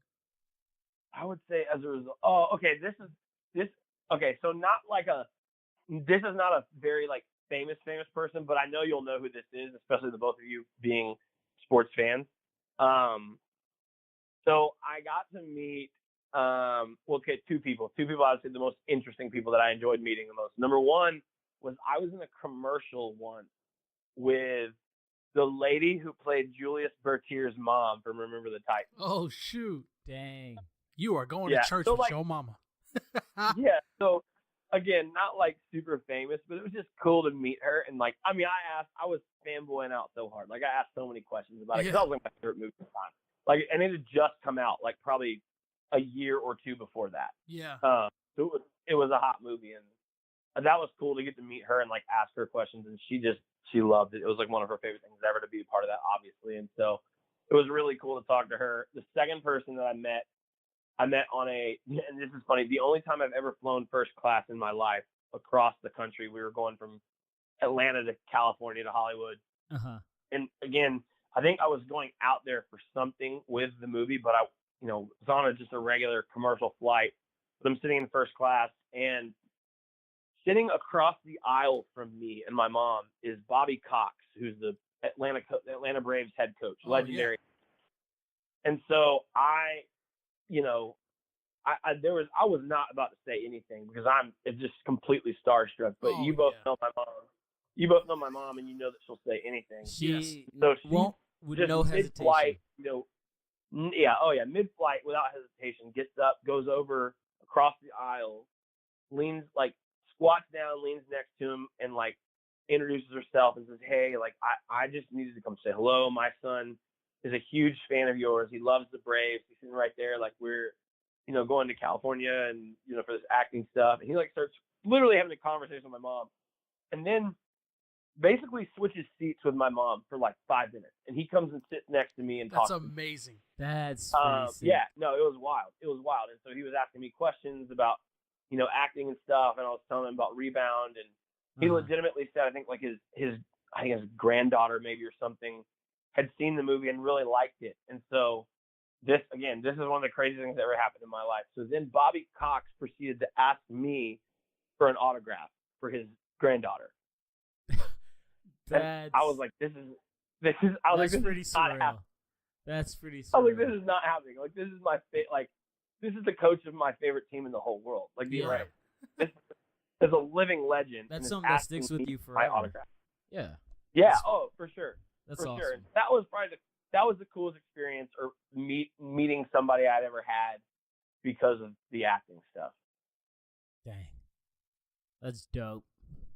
I would say as a result. Oh, okay. Okay, so this is not a very like famous person, but I know you'll know who this is, especially the both of you being sports fans. So I got to meet two people. I would say the most interesting people that I enjoyed meeting the most. Number one was I was in a commercial once with the lady who played Julius Bertier's mom from Remember the Titans. Oh shoot! Dang. You are going to church with your mama. Yeah, so again, not like super famous, but it was just cool to meet her. And like, I mean, I was fanboying out so hard. Like, I asked so many questions about it because that was like my favorite movie at the time. Like, and it had just come out, like probably a year or two before that. Yeah. So it was a hot movie, and that was cool to get to meet her and like ask her questions, and she loved it. It was like one of her favorite things ever to be a part of that, obviously. And so it was really cool to talk to her. The second person that I met on and this is funny, the only time I've ever flown first class in my life across the country. We were going from Atlanta to California to Hollywood. Uh-huh. and again, I think I was going out there for something with the movie, but I, was on just a regular commercial flight. But I'm sitting in first class, and sitting across the aisle from me and my mom is Bobby Cox, who's the Atlanta Braves head coach, legendary. Yeah. And so I was not about to say anything because I'm just completely starstruck. But you both know my mom. You both know my mom, and you know that she'll say anything. She won't with no hesitation. Mid-flight, mid-flight without hesitation, gets up, goes over across the aisle, squats down, leans next to him, and introduces herself and says, "Hey, I just needed to come say hello. My son is a huge fan of yours. He loves the Braves. He's sitting right there. We're, going to California and, for this acting stuff." And he starts literally having a conversation with my mom, and then basically switches seats with my mom for 5 minutes. And he comes and sits next to me and talks. That's amazing. That's yeah, no, it was wild. It was wild. And so he was asking me questions about, acting and stuff. And I was telling him about Rebound. And he legitimately said, I think his granddaughter maybe or something had seen the movie and really liked it. And so this is one of the craziest things that ever happened in my life. So then Bobby Cox proceeded to ask me for an autograph for his granddaughter. I was like, this is pretty surreal. That's pretty surreal. I was like, this is not happening. This is this is the coach of my favorite team in the whole world. Right. This is a living legend. That's something that sticks with you forever. My autograph. Yeah. Yeah. For sure. That's for awesome. Sure. That was probably the coolest experience, or meeting somebody I'd ever had because of the acting stuff. Dang. That's dope.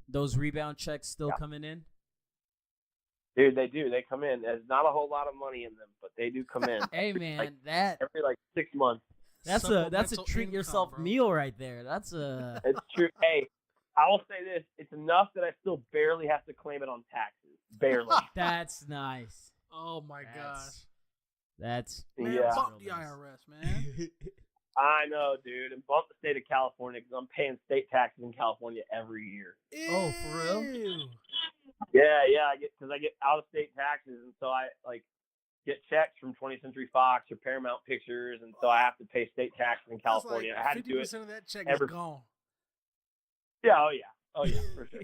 Those Rebound checks still coming in? Dude, they do. They come in. There's not a whole lot of money in them, but they do come in. Hey, man, that every 6 months. That's a treat yourself meal right there. That's a. It's true. Hey, I will say this: it's enough that I still barely have to claim it on taxes. Barely. That's nice. Oh my gosh. That's man, bump the IRS, man. I know, dude, and bump the state of California because I'm paying state taxes in California every year. Ew. Oh, for real? Yeah, I get out of state taxes, and so I get checks from 20th Century Fox or Paramount Pictures, and so I have to pay state taxes in California. I had to do it. 50% of that check is gone. Yeah, oh yeah, for sure.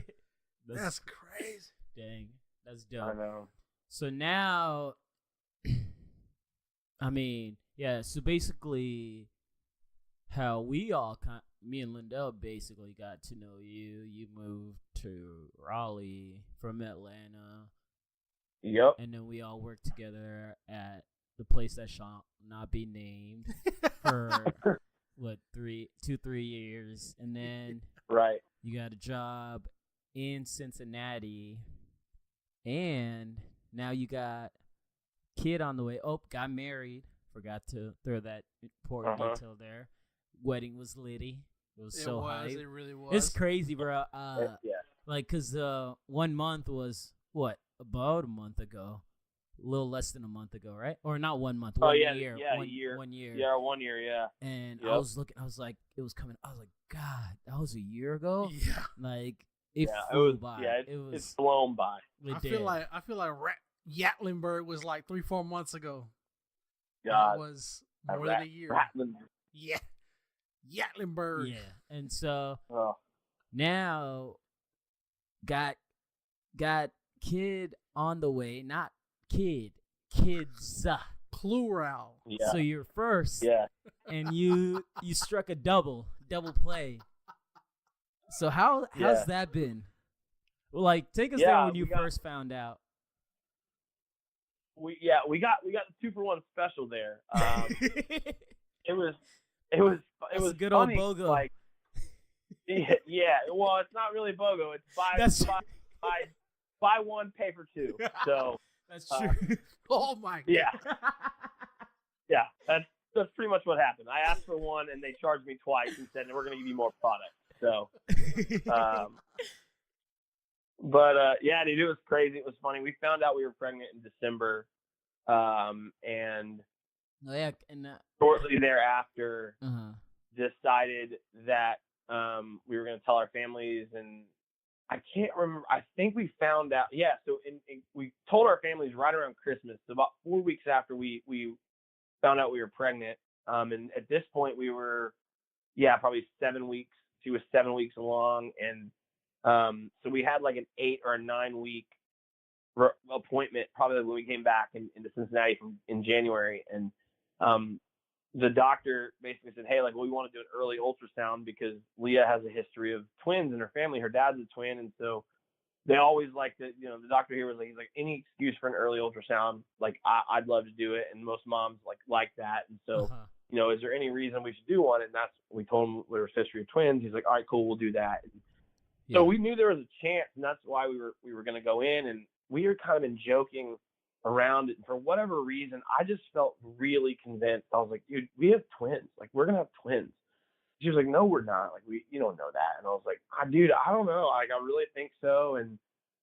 That's crazy. Dang, that's dope. I know. So now, so basically, how we all me and Lindell basically got to know you. You moved to Raleigh from Atlanta. Yep. And then we all worked together at the place that shall not be named for 3 years, and then right, you got a job in Cincinnati, and now you got a kid on the way. Oh, got married. Forgot to throw that important detail there. Wedding was litty. It was so hype. It really was. It's crazy, bro. Yeah. Cause 1 month was what? About a month ago, a little less than a month ago, right? Or not 1 month, one year. Yeah, 1 year. 1 year. Yeah, 1 year, yeah. And I was looking, I was like, it was coming. I was like, God, that was a year ago. Yeah. It flew by. Yeah, it was. It's blown by. I feel like Gatlinburg was 3-4 months ago. God, it was more than a year. Yeah, Gatlinburg. Yeah, and so now got kid on the way, not kids. Plural. Yeah. So you're first. Yeah. And you struck a double play. So how's that been? Take us there when you first found out. We got the 2-for-1 special there. It was good funny, old BOGO. Yeah. Well, it's not really BOGO. It's buy one, pay for two. So that's true. Oh my God. Yeah. Yeah. That's pretty much what happened. I asked for one, and they charged me twice and said, "We're going to give you more product." So, yeah, dude, it was crazy. It was funny. We found out we were pregnant in December, and shortly thereafter, decided that we were going to tell our families, and I can't remember. I think we found out. Yeah, so we told our families right around Christmas. So about 4 weeks after we found out we were pregnant. And at this point we were, probably 7 weeks. She was 7 weeks along, and so we had like an 8 or a 9 week appointment probably when we came back into Cincinnati in January, and the doctor basically said, hey, like, we want to do an early ultrasound because Leah has a history of twins in her family. Her dad's a twin, and so they always like to, the doctor here was like, he's like, any excuse for an early ultrasound, like I'd love to do it, and most moms like that, and so is there any reason we should do one? And that's, we told him there was history of twins. He's like, all right, cool, we'll do that. And so we knew there was a chance, and that's why we were going to go in, and we were kind of been joking around it. And for whatever reason, I just felt really convinced. I was like, dude, we have twins. Like, we're going to have twins. She was like, no, we're not. Like, you don't know that. And I was like, dude, I don't know. Like, I really think so. And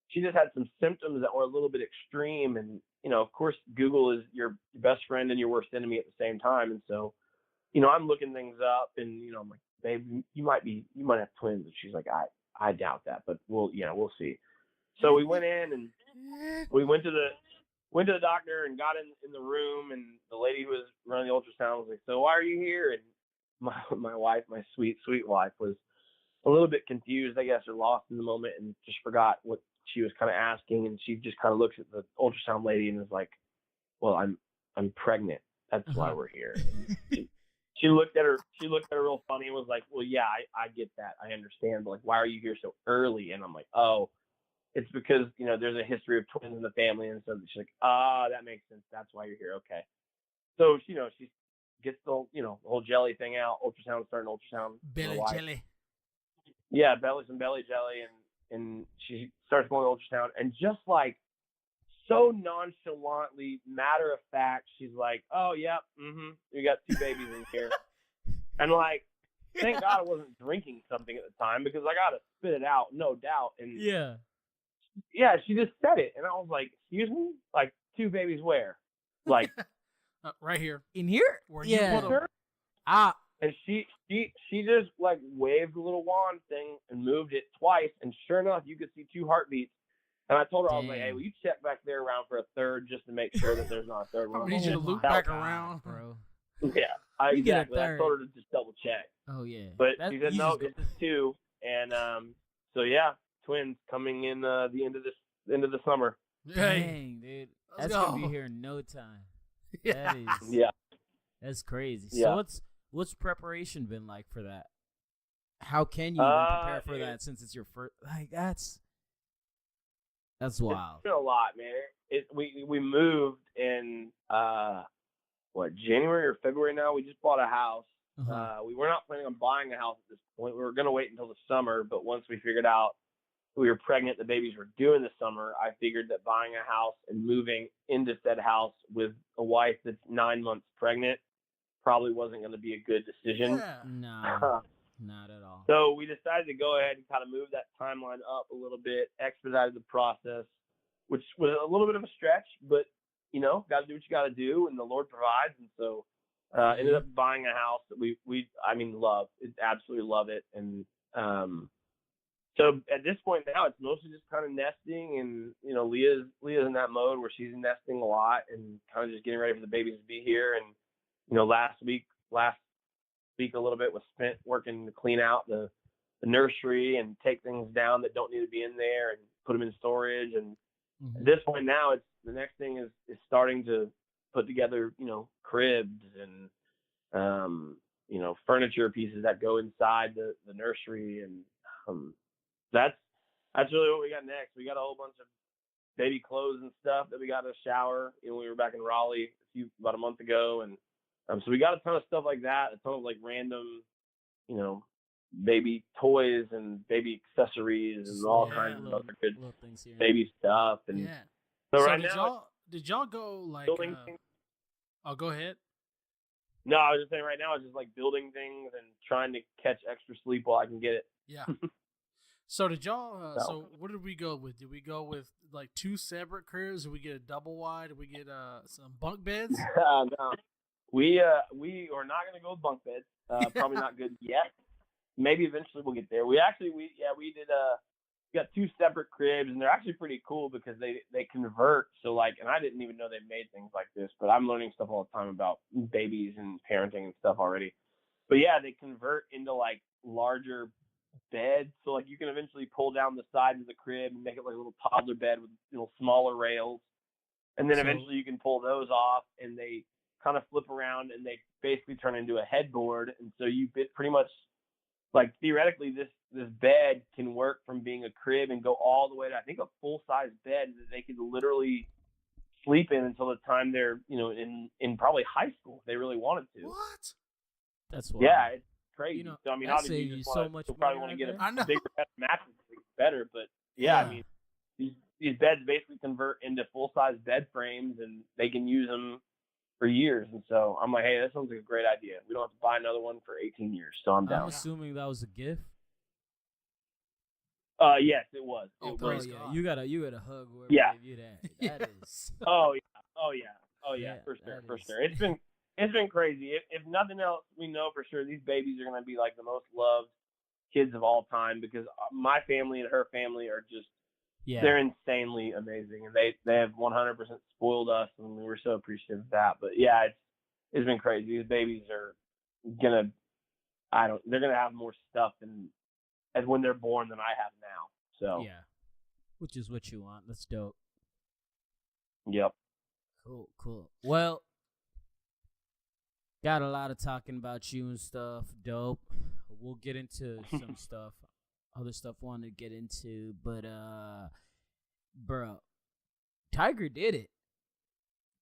she just had some symptoms that were a little bit extreme. And, of course, Google is your best friend and your worst enemy at the same time. And so, I'm looking things up, and, I'm like, babe, you might have twins. And she's like, I doubt that, but we'll see. So we went in, and we went to the doctor and got in the room, and the lady who was running the ultrasound was like, so why are you here? And my wife, my sweet wife, was a little bit confused, I guess, or lost in the moment, and just forgot what she was kind of asking. And she just kind of looks at the ultrasound lady and is like, well, I'm pregnant. That's why we're here. She looked at her real funny and was like, well, yeah, I get that. I understand. But like, why are you here so early? And I'm like, oh, it's because, there's a history of twins in the family. And so she's like, that makes sense. That's why you're here. Okay. So, she gets the, the whole jelly thing out, starting ultrasound. Belly jelly. Yeah, some belly jelly. And she starts going ultrasound. And just like so nonchalantly, matter of fact, she's like, oh, yep, we got 2 babies in here. And like, thank God I wasn't drinking something at the time, because I got to spit it out, no doubt. And yeah, she just said it. And I was like, excuse me? Like, 2 babies where? Like, right here. In here? Where you put them. And she just like waved a little wand thing and moved it twice. And sure enough, you could see 2 heartbeats. And I told her, I was like, hey, will you check back there around for a third just to make sure that there's not a third one? I need you to loop back around, bro. Yeah, exactly. I told her to just double check. Oh, yeah. But she said, no, this is 2. And so, yeah, twins coming in the end of the summer. Dang, dude. That's going to be here in no time. Yeah. That's crazy. Yeah. So what's preparation been like for that? How can you even prepare for that since it's your first? Like, that's wild. It's been a lot, man. We moved in January or February now. We just bought a house. We were not planning on buying a house at this point. We were going to wait until the summer, but once we figured out we were pregnant, the babies were due in the summer, I figured that buying a house and moving into said house with a wife that's 9 months pregnant probably wasn't going to be a good decision. Yeah. No, not at all. So we decided to go ahead and kind of move that timeline up a little bit, expedited the process, which was a little bit of a stretch, but, got to do what you got to do, and the Lord provides. And so ended up buying a house that we love. Absolutely love it. And so at this point now, it's mostly just kind of nesting, and Leah's in that mode where she's nesting a lot and kind of just getting ready for the babies to be here. And last week a little bit was spent working to clean out the nursery and take things down that don't need to be in there and put them in storage. And at this point now, it's the next thing is starting to put together cribs and furniture pieces that go inside the nursery. And that's really what we got next. We got a whole bunch of baby clothes and stuff that we got to shower. We were back in Raleigh about a month ago, and so we got a ton of stuff like that, a ton of like random, baby toys and baby accessories and all kinds of other good baby stuff. And so right now, did y'all go like? Oh, go ahead. No, I was just saying right now, it's just like building things and trying to catch extra sleep while I can get it. Yeah. So did y'all? So what did we go with? Did we go with like 2 separate cribs? Did we get a double wide? Did we get some bunk beds? No, we are not going to go with bunk beds. Probably not good yet. Maybe eventually we'll get there. We did got two separate cribs, and they're actually pretty cool because they convert. So like, and I didn't even know they made things like this, but I'm learning stuff all the time about babies and parenting and stuff already. But yeah, they convert into like larger beds, so like you can eventually pull down the sides of the crib and make it like a little toddler bed with smaller rails, and then eventually you can pull those off, and they kind of flip around and they basically turn into a headboard, and so you pretty much like theoretically this bed can work from being a crib and go all the way to I think a full size bed that they could literally sleep in until the time they're in probably high school if they really wanted to. What? That's why. Yeah, it's crazy. So I mean, that obviously saves you so much you'll probably want money to get right a bigger mattress, better. But yeah, Yeah. I mean, these beds basically convert into full size bed frames, and they can use them for years. And so I'm like, hey, that sounds like a great idea. We don't have to buy another one for 18 years, so I'm down. I'm assuming that was a gift. Yes, it was. Oh, was. yeah, God. you gotta hug whoever Yeah. gave you that. That is. Oh yeah, Yeah, for sure, that for is- sure. It's been crazy. If nothing else, we know for sure these babies are going to be like the most loved kids of all time because my family and her family are just they're insanely amazing, and they have 100% spoiled us, and we're so appreciative of that. But yeah, it's been crazy. These babies are they're gonna have more stuff as when they're born than I have now. So Yeah, which is what you want. That's dope. Yep. Cool. Well, got a lot of talking about you and stuff. Dope. We'll get into some stuff, other stuff I want to get into, but bro, Tiger did it.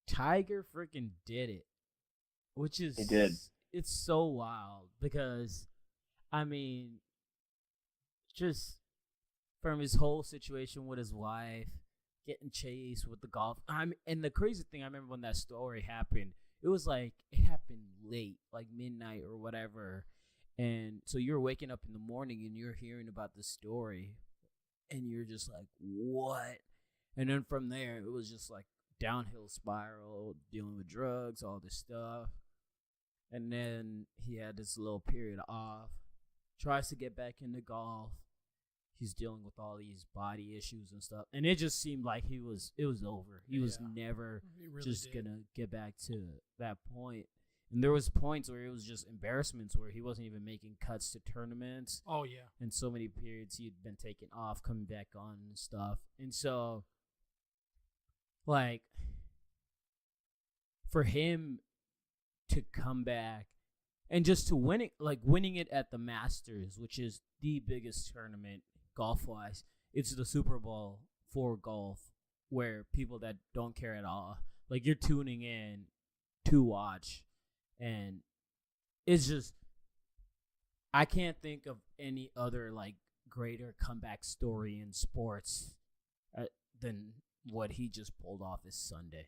Tiger freaking did it, which is He did. It's so wild because, I mean, just from his whole situation with his wife, getting chased with the golf. And the crazy thing, I remember when that story happened, it happened late, like midnight or whatever. And so you're waking up in the morning and you're hearing about the story and you're just like, what? And then from there, it was just like downhill spiral, dealing with drugs, all this stuff. And then he had this little period off, tries to get back into golf. He's dealing with all these body issues and stuff. And it just seemed like it was over. He was never gonna get back to that point. And there was points where it was just embarrassments where he wasn't even making cuts to tournaments. Oh, yeah. And so many periods he'd been taken off, coming back on and stuff. And so, like, for him to come back and just to winning it at the Masters, which is the biggest tournament golf-wise. It's the Super Bowl for golf, where people that don't care at all, like, you're tuning in to watch, and it's just, I can't think of any other, like, greater comeback story in sports than what he just pulled off this Sunday.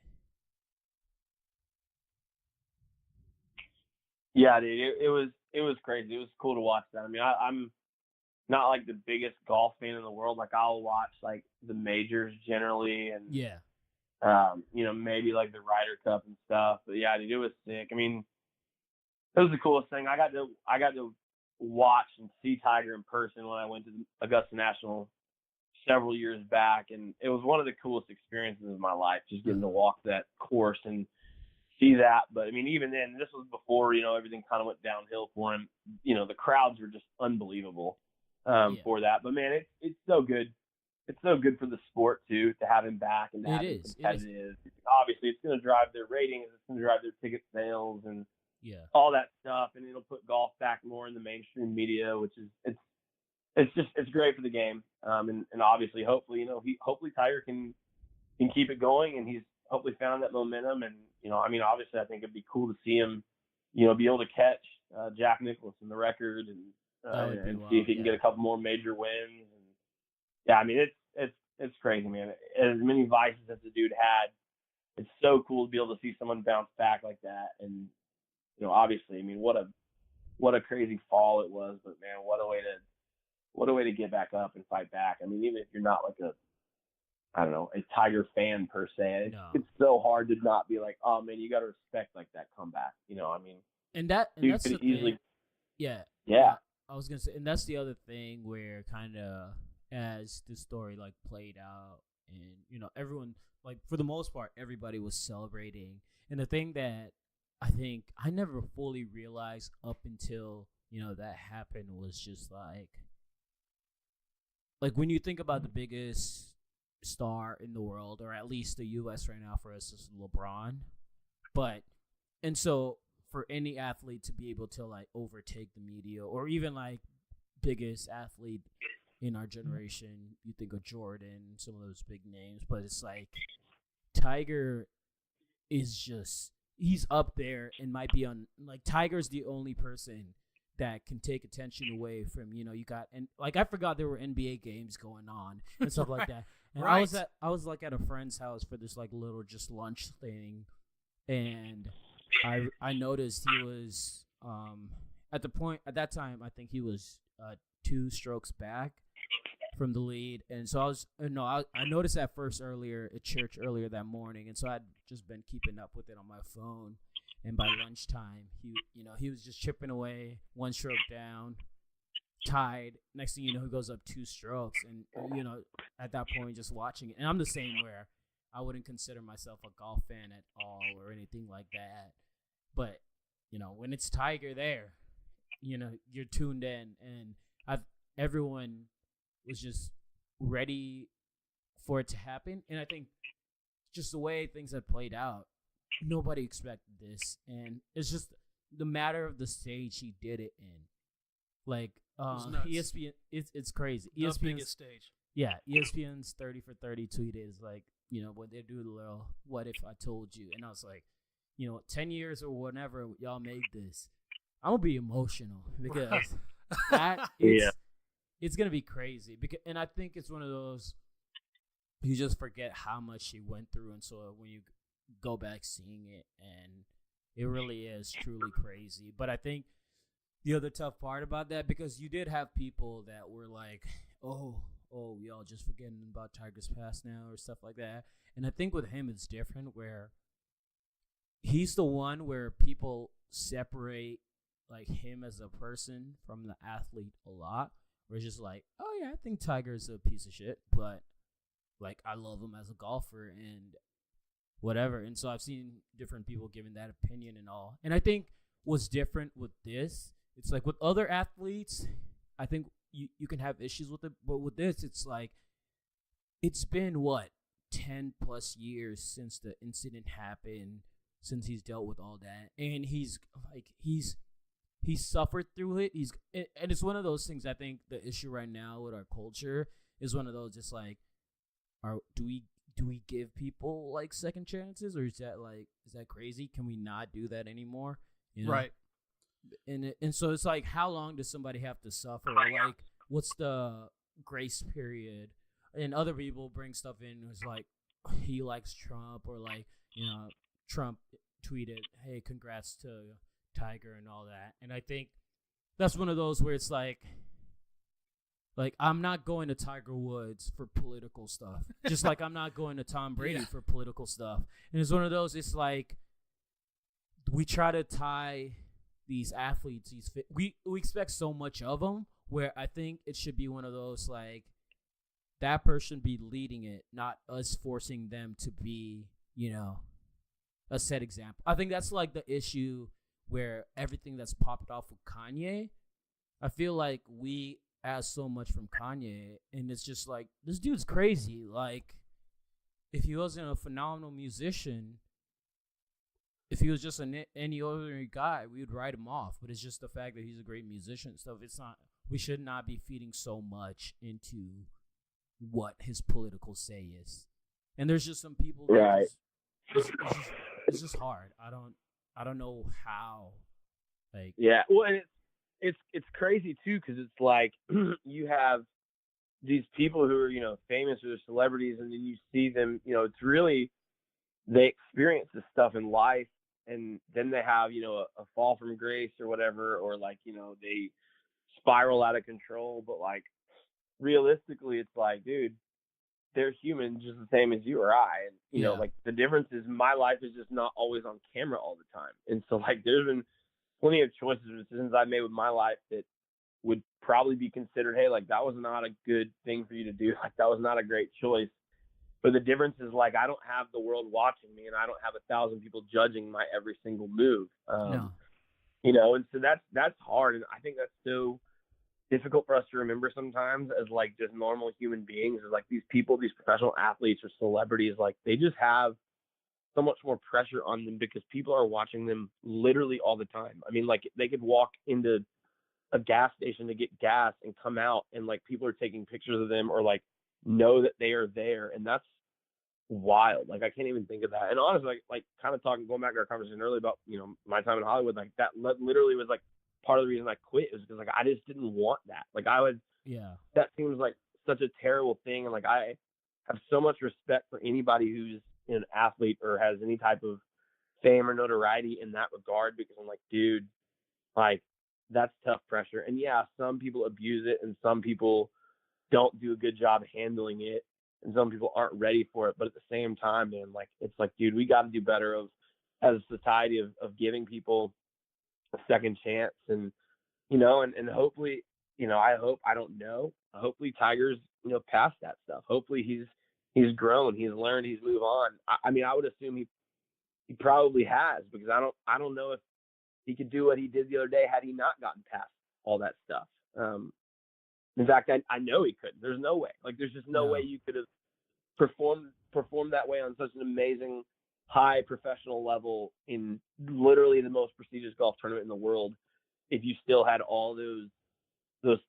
Yeah, dude, it was crazy. It was cool to watch that. I mean, I'm not like the biggest golf fan in the world. Like, I'll watch like the majors generally, and maybe like the Ryder Cup and stuff. But yeah, dude, it was sick. I mean, it was the coolest thing. I got to watch and see Tiger in person when I went to the Augusta National several years back, and it was one of the coolest experiences of my life. Just getting to walk that course and see that. But I mean, even then, this was before everything kind of went downhill for him. The crowds were just unbelievable. For that. But man, it's so good. It's so good for the sport too to have him back and to have him competitive. Obviously, it's going to drive their ratings. It's going to drive their ticket sales and all that stuff. And it'll put golf back more in the mainstream media, which is it's great for the game. And obviously, hopefully, hopefully Tiger can keep it going, and he's hopefully found that momentum. And obviously, I think it'd be cool to see him, be able to catch Jack Nicklaus in the record and see if he can get a couple more major wins. And yeah, I mean, it's crazy, man. As many vices as the dude had, it's so cool to be able to see someone bounce back like that. And obviously, I mean, what a crazy fall it was, but man, what a way to get back up and fight back. I mean, even if you're not like a Tiger fan per se, it's so hard to not be like, oh man, you got to respect like that comeback. I mean, and that's the easily, thing. Yeah. I was gonna say, and that's the other thing where kind of as the story like played out, and everyone, like, for the most part, everybody was celebrating. And the thing that I think I never fully realized up until that happened was just like when you think about the biggest star in the world, or at least the U.S. right now for us, is LeBron. But and so for any athlete to be able to like overtake the media, or even like biggest athlete in our generation, you think of Jordan, some of those big names, but it's like Tiger is just, he's up there and might be on, like, Tiger's the only person that can take attention away from, you got, and like I forgot there were NBA games going on and stuff like that. And Right. I was like at a friend's house for this like little just lunch thing, and I noticed he was at that time I think he was 2 strokes back from the lead. And so I noticed that first earlier at church earlier that morning, and so I'd just been keeping up with it on my phone. And by lunchtime, he was just chipping away, 1 stroke down, tied. Next thing you know, he goes up 2 strokes, and at that point, just watching it. And I'm the same, where I wouldn't consider myself a golf fan at all or anything like that. But when it's Tiger there, you're tuned in, and everyone was just ready for it to happen. And I think just the way things had played out, nobody expected this, and it's just the matter of the stage he did it in. Like ESPN, it's crazy. The ESPN's biggest stage. Yeah, ESPN's 30 for 30 tweet is like, when they do the little "what if I told you," and I was like, 10 years or whatever y'all made this, I'm gonna be emotional because it's gonna be crazy. And I think it's one of those, you just forget how much he went through, and so when you go back seeing it, and it really is truly crazy. But I think the other tough part about that, because you did have people that were like, oh, y'all just forgetting about Tiger's past now or stuff like that. And I think with him it's different, where he's the one where people separate like him as a person from the athlete a lot. Where it's just like, oh yeah, I think Tiger's a piece of shit, but like I love him as a golfer and whatever. And so I've seen different people giving that opinion and all. And I think what's different with this, it's like with other athletes, I think you can have issues with it, but with this, it's like, it's been 10 plus years since the incident happened, since he's dealt with all that, and he's suffered through it. And it's one of those things. I think the issue right now with our culture is one of those, just like, do we give people like second chances, or is that crazy? Can we not do that anymore? Right. And so it's like, how long does somebody have to suffer? Like, what's the grace period? And other people bring stuff in who's like, he likes Trump, or like, Trump tweeted, hey, congrats to Tiger and all that. And I think that's one of those where it's like I'm not going to Tiger Woods for political stuff, just like I'm not going to Tom Brady for political stuff. And it's one of those, it's like, we try to tie these athletes, we expect so much of them, where I think it should be one of those, like, that person be leading it, not us forcing them to be, a set example. I think that's like the issue where everything that's popped off with Kanye, I feel like we ask so much from Kanye, and it's just like, this dude's crazy. Like, if he wasn't a phenomenal musician, if he was just any ordinary guy, we would write him off. But it's just the fact that he's a great musician and stuff. It's not, we should not be feeding so much into what his political say is. And there's just some people that Right. it's just hard. I don't know how. Like, Yeah, well, and it's crazy too, because it's like you have these people who are famous, or they're celebrities, and then you see them. It's really, they experience this stuff in life, and then they have a fall from grace or whatever, or like they spiral out of control. But like, realistically, it's like, dude, they're human just the same as you or I. And like, the difference is my life is just not always on camera all the time. And so like, there's been plenty of choices and decisions I made with my life that would probably be considered, hey, like that was not a good thing for you to do. Like that was not a great choice. But the difference is like I don't have the world watching me, and I don't have 1,000 people judging my every single move. No. You know, and so that's hard, and I think that's so difficult for us to remember sometimes as like just normal human beings. Is like these people, these professional athletes or celebrities, like they just have so much more pressure on them because people are watching them literally all the time. I mean, like they could walk into a gas station to get gas and come out, and like people are taking pictures of them or like know that they are there, and that's wild. Like I can't even think of that. And honestly, like kind of going back to our conversation earlier about, you know, my time in Hollywood, like that literally was like part of the reason I quit, is because like I just didn't want that. Like that seems like such a terrible thing, and like I have so much respect for anybody who's an athlete or has any type of fame or notoriety in that regard, because I'm like, dude, like that's tough pressure. And yeah, some people abuse it and some people don't do a good job handling it, and some people aren't ready for it. But at the same time, man, like it's like, dude, we got to do better as a society of giving people a second chance. And you know, and hopefully, you know, I don't know, hopefully Tiger's, you know, past that stuff. Hopefully he's grown, he's learned, he's moved on. I mean, I would assume he probably has, because I don't know if he could do what he did the other day had he not gotten past all that stuff. In fact, I know he couldn't. There's no way. Like, there's just no way you could have performed that way on such an amazing, high professional level in literally the most prestigious golf tournament in the world if you still had all those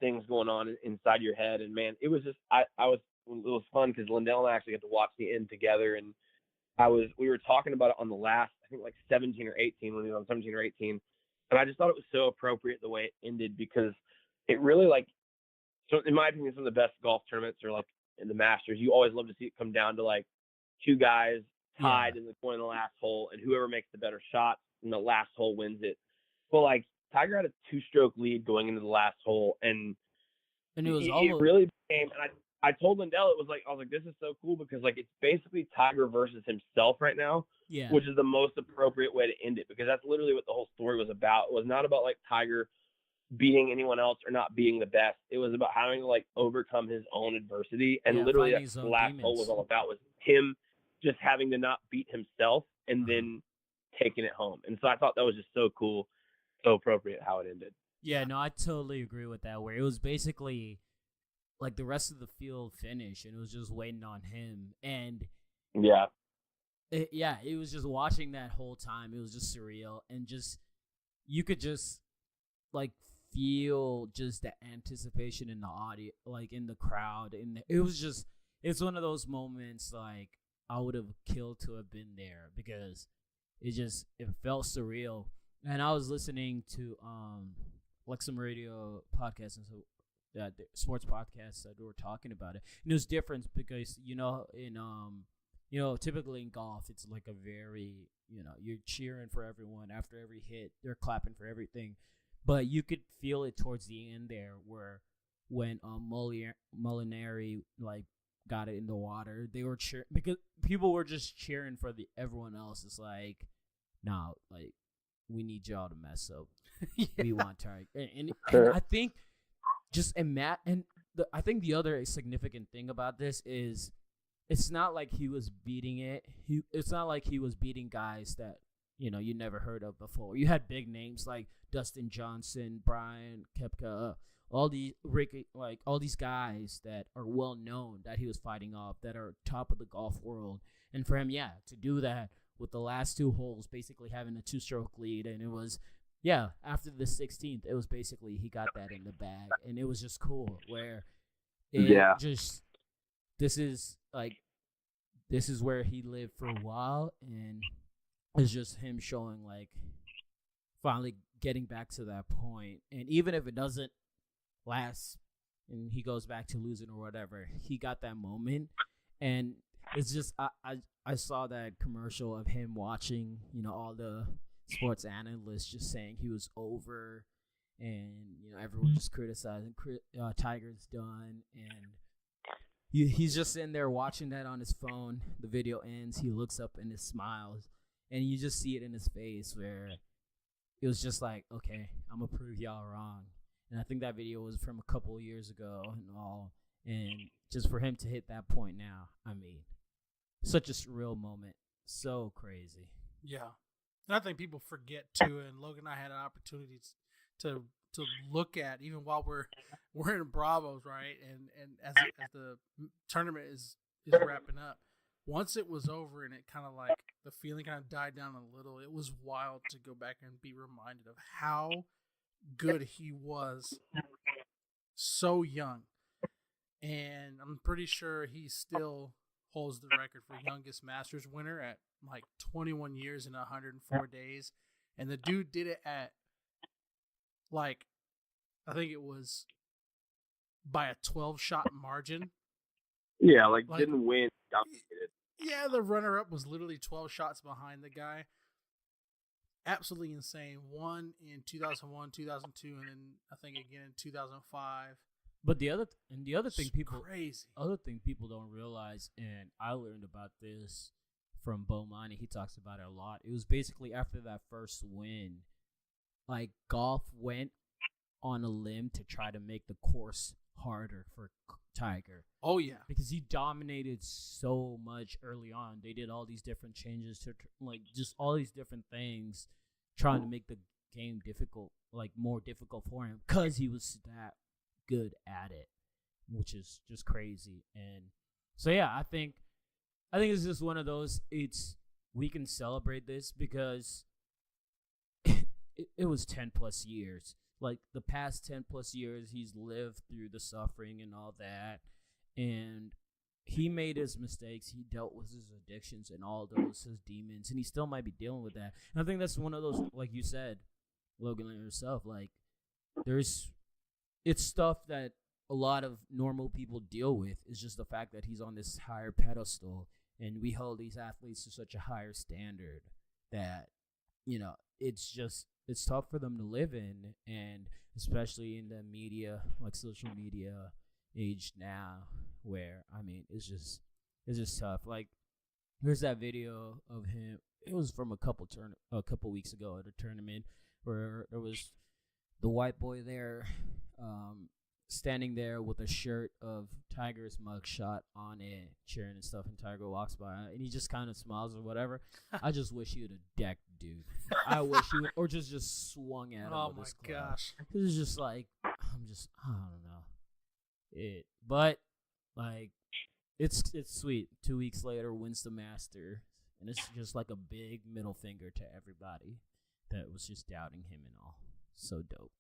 things going on inside your head. And man, it was just it was fun because Lindell and I actually got to watch the end together, and we were talking about it on the last, I think like 17 or 18, when we were on 17 or 18, and I just thought it was so appropriate the way it ended, because it really, like, so in my opinion, some of the best golf tournaments are like in the Masters. You always love to see it come down to like two guys tied in the corner of the last hole, and whoever makes the better shot in the last hole wins it. Well, like Tiger had a 2-stroke lead going into the last hole, and it was it really became. And I told Lindell, I was like, this is so cool, because like it's basically Tiger versus himself right now, which is the most appropriate way to end it, because that's literally what the whole story was about. It was not about like Tiger beating anyone else or not being the best. It was about having to like overcome his own adversity, and literally that's the last hole was all about, was him just having to not beat himself and then taking it home. And so I thought that was just so cool, so appropriate how it ended. Yeah, no, I totally agree with that, where it was basically like the rest of the field finished and it was just waiting on him. And it was just watching that whole time. It was just surreal, and just you could just like feel just the anticipation in the audio, like in the crowd, and it's one of those moments like I would have killed to have been there, because it felt surreal. And I was listening to like some radio podcasts and so that sports podcasts that were talking about it, and it was different because typically in golf it's like a very, you're cheering for everyone after every hit, they're clapping for everything. But you could feel it towards the end there, where when Molinari like got it in the water, they were cheering because people were just cheering for everyone else. It's like, no, like we need y'all to mess up. We want Tiger, and I think I think the other significant thing about this is it's not like he was beating it. It's not like he was beating guys that you never heard of before. You had big names like Dustin Johnson, Brian Koepka, all these guys that are well known that he was fighting off, that are top of the golf world. And for him, to do that with the last two holes, basically having a 2-stroke lead, and it was, after the 16th, it was basically he got that in the bag, and it was just cool. Where this is where he lived for a while, and it's just him showing like finally getting back to that point. And even if it doesn't last and he goes back to losing or whatever, he got that moment. And it's just I saw that commercial of him watching, all the sports analysts just saying he was over, and everyone just criticizing Tiger's done. And he's just sitting there watching that on his phone. The video ends, he looks up and he smiles, and you just see it in his face where it was just like, okay, I'm gonna prove y'all wrong. And I think that video was from a couple of years ago and all. And just for him to hit that point now, I mean, such a surreal moment. So crazy. Yeah. And I think people forget too, and Logan and I had an opportunity to look at even while we're in Bravos, right? And as the tournament is wrapping up, once it was over and it kind of like the feeling kind of died down a little, it was wild to go back and be reminded of how good he was so young. And I'm pretty sure he still holds the record for youngest Masters winner at like 21 years and 104 days. And the dude did it at like, I think it was by a 12-shot margin. Yeah, like didn't win. Dominated. Yeah, the runner-up was literally 12 shots behind the guy. Absolutely insane. Won in 2001, 2002, and then I think again in 2005. But the other thing people don't realize, and I learned about this from Bomani, he talks about it a lot. It was basically after that first win, like golf went on a limb to try to make the course harder for Tiger. Oh yeah, because he dominated so much early on. They did all these different changes to like just all these different things, trying to make the game difficult, like more difficult for him, because he was that good at it, which is just crazy. And so yeah, I think it's just one of those. We can celebrate this because it was 10 plus years. Like the past 10 plus years, he's lived through the suffering and all that, and he made his mistakes. He dealt with his addictions and all those his demons, and he still might be dealing with that. And I think that's one of those, like you said, Logan, and yourself, like it's stuff that a lot of normal people deal with. It's just the fact that he's on this higher pedestal, and we hold these athletes to such a higher standard that, you know, it's tough for them to live in, and especially in the media, like social media age now, where, I mean, it's just tough. Like, there's that video of him. It was from a couple weeks ago at a tournament where there was the white boy there, standing there with a shirt of Tiger's mugshot on it, cheering and stuff, and Tiger walks by, and he just kind of smiles or whatever. I just wish he would have decked dude. I wish he would, or just swung at him. Oh with my his club. gosh! It's just like, I don't know. But like, it's sweet. 2 weeks later, wins the Master, and it's just like a big middle finger to everybody that was just doubting him and all. So dope.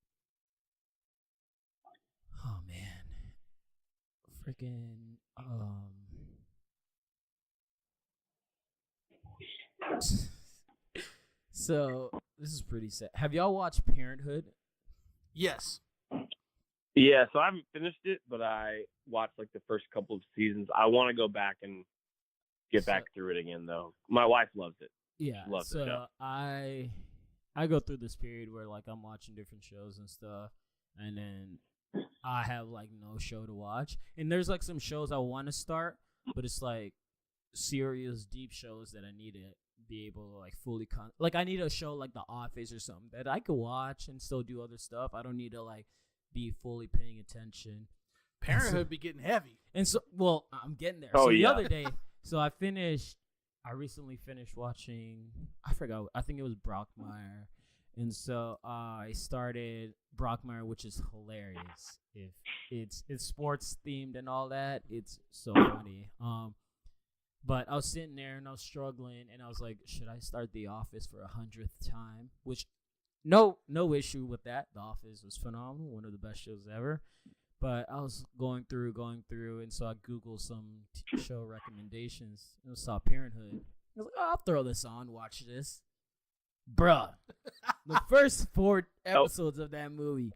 Oh man, freaking So this is pretty sad. Have y'all watched Parenthood? Yes. Yeah, so I haven't finished it, but I watched like the first couple of seasons. I want to go back and get back through it again, though. My wife loves it. Yeah, she loves so the show. I go through this period where like I'm watching different shows and stuff, and then I have like no show to watch. And there's like some shows I want to start, but it's like serious, deep shows that I need to be able to like fully like I need a show like The Office or something that I could watch and still do other stuff. I don't need to like be fully paying attention. Parenthood be getting heavy. And so, well, I'm getting there. Oh, so yeah. The other day, so I recently finished watching, I forgot, I think it was Brockmire. And so I started Brockmire, which is hilarious. If it's sports themed and all that, it's so funny. But I was sitting there and I was struggling, and I was like, should I start The Office for 100th time? Which, no issue with that. The Office was phenomenal, one of the best shows ever. But I was going through, and so I Googled some show recommendations and I saw Parenthood. I was like, oh, I'll throw this on, watch this. Bruh, the first 4 episodes of that movie,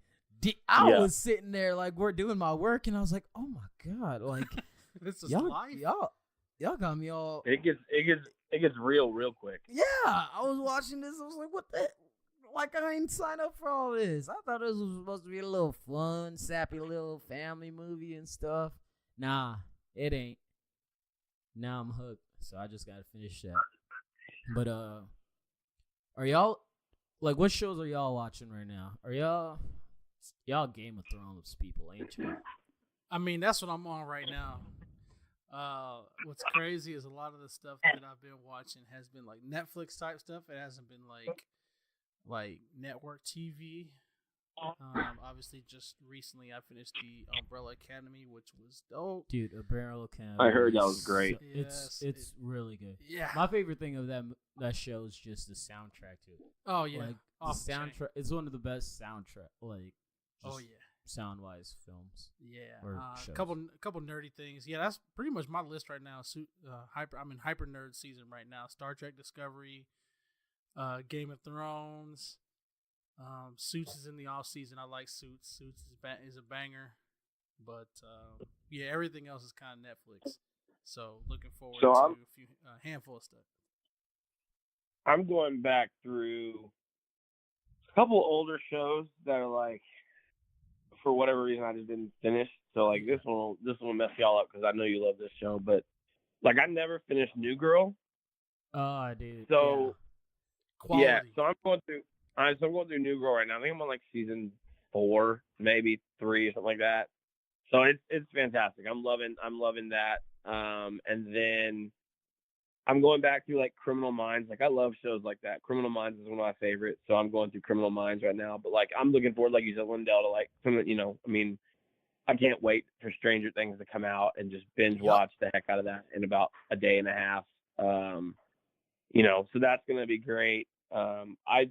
I was sitting there like we're doing my work, and I was like, oh my God, like This is y'all, life. y'all got me all. It gets real quick. Yeah, I was watching this. I was like, what the? Like, I ain't signed up for all this. I thought this was supposed to be a little fun, sappy little family movie and stuff. Nah, it ain't. Now I'm hooked, so I just gotta finish that. But are y'all, like, what shows are y'all watching right now? Are y'all Y'all Game of Thrones people, ain't you? I mean, that's what I'm on right now. What's crazy is a lot of the stuff that I've been watching has been like Netflix type stuff. It hasn't been like network TV. Obviously, just recently I finished the Umbrella Academy, which was dope. Dude, Umbrella Academy. I heard that was great. It's really good. Yeah. My favorite thing of that show is just the soundtrack to it. Oh yeah. Like the soundtrack, it's one of the best soundtrack. Like, oh yeah. Sound wise films. Yeah. Or A couple nerdy things. Yeah, that's pretty much my list right now. I'm in hyper nerd season right now. Star Trek Discovery, Game of Thrones. Suits is in the off season. I like Suits. Suits is a banger, but yeah, everything else is kind of Netflix. So looking forward to a handful of stuff. I'm going back through a couple older shows that are like, for whatever reason, I just didn't finish. So like this one will mess y'all up because I know you love this show, but like I never finished New Girl. Oh, dude. So Quality. yeah, so I'm going through New Girl right now. I think I'm on like season 4, maybe 3 or something like that. So it's fantastic. I'm loving that. And then I'm going back to like Criminal Minds. Like I love shows like that. Criminal Minds is one of my favorites. So I'm going through Criminal Minds right now. But like I'm looking forward, like you said, Lindell, to like some, I mean, I can't wait for Stranger Things to come out and just binge watch the heck out of that in about a day and a half. So that's gonna be great. I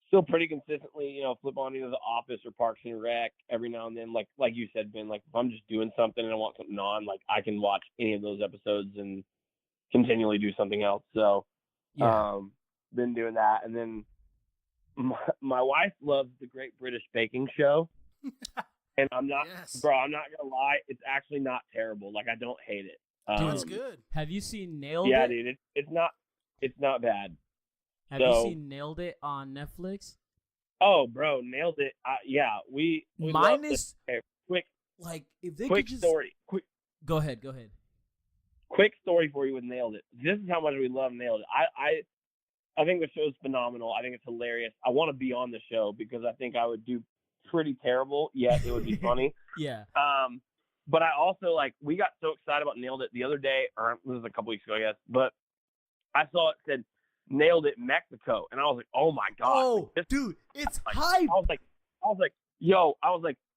still pretty consistently, flip on either The Office or Parks and Rec every now and then. Like you said, Ben, like if I'm just doing something and I want something on, like I can watch any of those episodes and continually do something else. So, been doing that. And then my wife loves the Great British Baking Show. And I'm not going to lie. It's actually not terrible. Like I don't hate it. Dude, it's good. Have you seen Nailed It? Yeah, dude. It's not bad. Have you seen Nailed It on Netflix? Oh, bro, Nailed It. Yeah, we minus quick. Like if they quick could just story. Go ahead. Quick story for you with Nailed It. This is how much we love Nailed It. I think the show's phenomenal. I think it's hilarious. I want to be on the show because I think I would do pretty terrible, yet it would be funny. Yeah. But I also we got so excited about Nailed It the other day, or this was a couple weeks ago, I guess. But I saw it said Nailed It Mexico, and I was like, oh my god! Oh, dude, it's hype. I was like, yo,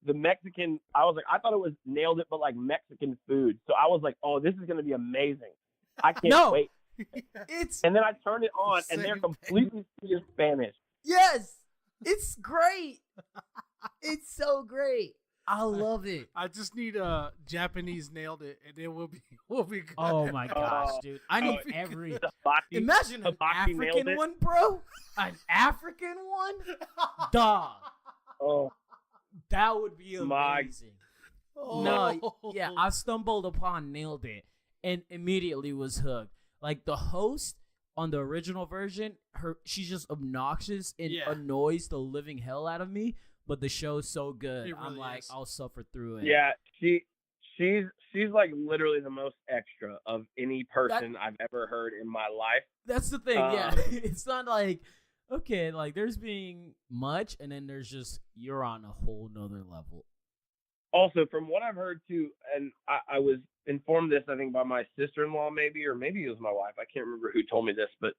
the Mexican. I was like, I thought it was Nailed It, but like Mexican food. So I was like, oh, this is gonna be amazing. I can't wait. And then I turned it on, and they're completely speaking Spanish. Yes, it's great. It's so great. I love it. I just need a Japanese Nailed It, and then we'll be good. Oh my gosh, dude! I need every. Imagine an African one, bro. An African one, dog. Oh, that would be amazing. No, yeah, I stumbled upon Nailed It and immediately was hooked. Like the host on the original version, she's just obnoxious and annoys the living hell out of me. But the show's so good. Really I'm like, I'll suffer through it. Yeah, she's like literally the most extra of any person I've ever heard in my life. That's the thing, yeah. It's not like, okay, like there's being much, and then there's just, you're on a whole nother level. Also, from what I've heard too, and I was informed this, I think, by my sister-in-law maybe, or maybe it was my wife. I can't remember who told me this, but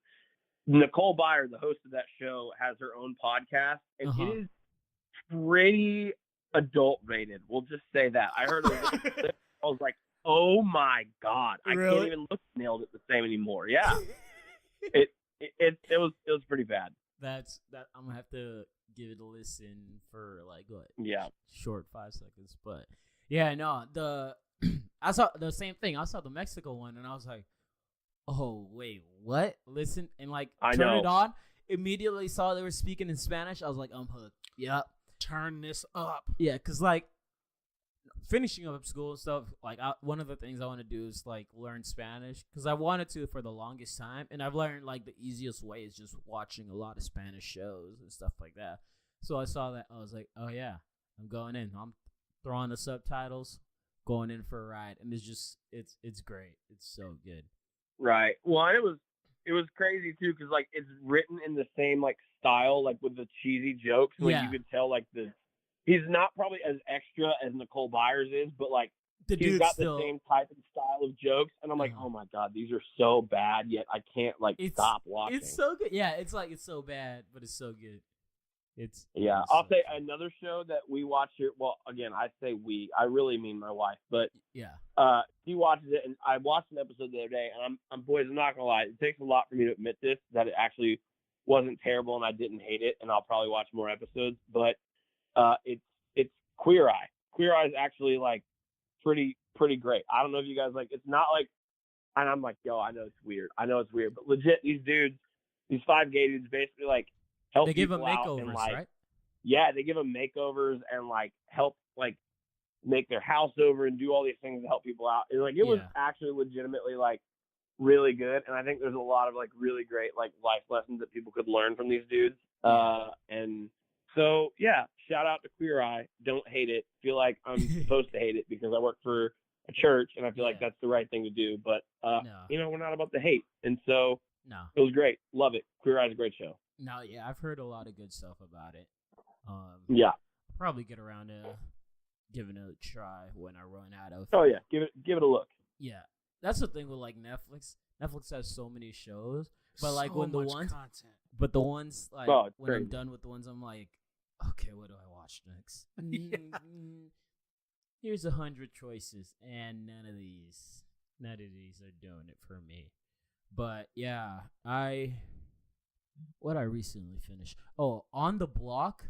Nicole Byer, the host of that show, has her own podcast, and it is pretty adult rated. We'll just say that. I heard it. I was like, oh my god, I can't even look at Nailed It the same anymore. Yeah, it was pretty bad. That's that. I'm gonna have to give it a listen for like what? Yeah, short 5 seconds. But yeah, no, I saw the same thing. I saw the Mexico one, and I was like, oh wait, what? Listen, and like turn it on. Immediately saw they were speaking in Spanish. I was like, I'm hooked. Yep. Turn this up. Yeah, because like finishing up school and stuff, like one of the things I want to do is like learn Spanish because I wanted to for the longest time, and I've learned like the easiest way is just watching a lot of Spanish shows and stuff like that. So I saw that, I was like, oh yeah, I'm going in. I'm throwing the subtitles, going in for a ride, and it's great. It's so good. Right. Well, and it was crazy too because like it's written in the same like style, like with the cheesy jokes. Like you could tell like the he's not probably as extra as Nicole Byers is, but like The he's dude's got still, the same type and style of jokes, and I'm like, oh my god, these are so bad, yet I can't stop watching. It's so good. Yeah, it's like it's so bad, but it's so good. It's I'll so say good. another show that we watch here. Well, again, I say we. I really mean my wife, but Yeah. she watches it, and I watched an episode the other day, and I'm boys, I'm not gonna lie, it takes a lot for me to admit this, that it actually wasn't terrible, and I didn't hate it, and I'll probably watch more episodes. But it's Queer Eye. Queer Eye is actually like pretty great. I don't know if you guys like. It's not like, and I'm like, yo, I know it's weird, but legit, these dudes, these 5 gay dudes, basically like help. They give them people out makeovers, and, like, right? Yeah, they give them makeovers and like help like make their house over and do all these things to help people out. And like it was actually legitimately like really good. And I think there's a lot of like really great like life lessons that people could learn from these dudes. And so yeah, shout out to Queer Eye. Don't hate it. Feel like I'm supposed to hate it because I work for a church and I feel like that's the right thing to do. But we're not about the hate. And so it was great. Love it. Queer Eye is a great show. No, yeah, I've heard a lot of good stuff about it. I'll probably get around to giving it a try when I run out of. Oh yeah, give it a look. Yeah, that's the thing with like Netflix. Netflix has so many shows, but like so when the much ones, content. but the ones like when crazy. I'm done with the ones, I'm like, okay, what do I watch next? Here's 100 choices, and none of these are doing it for me. But yeah, what I recently finished. Oh, On the Block.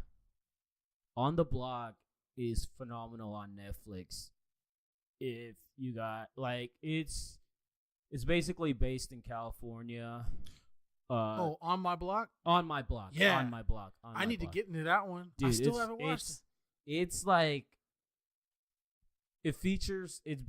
On the Block is phenomenal on Netflix. If you got like it's basically based in California. On My Block? On My Block. Yeah. On My Block. I need to get into that one. Dude, I still haven't watched it. It's like it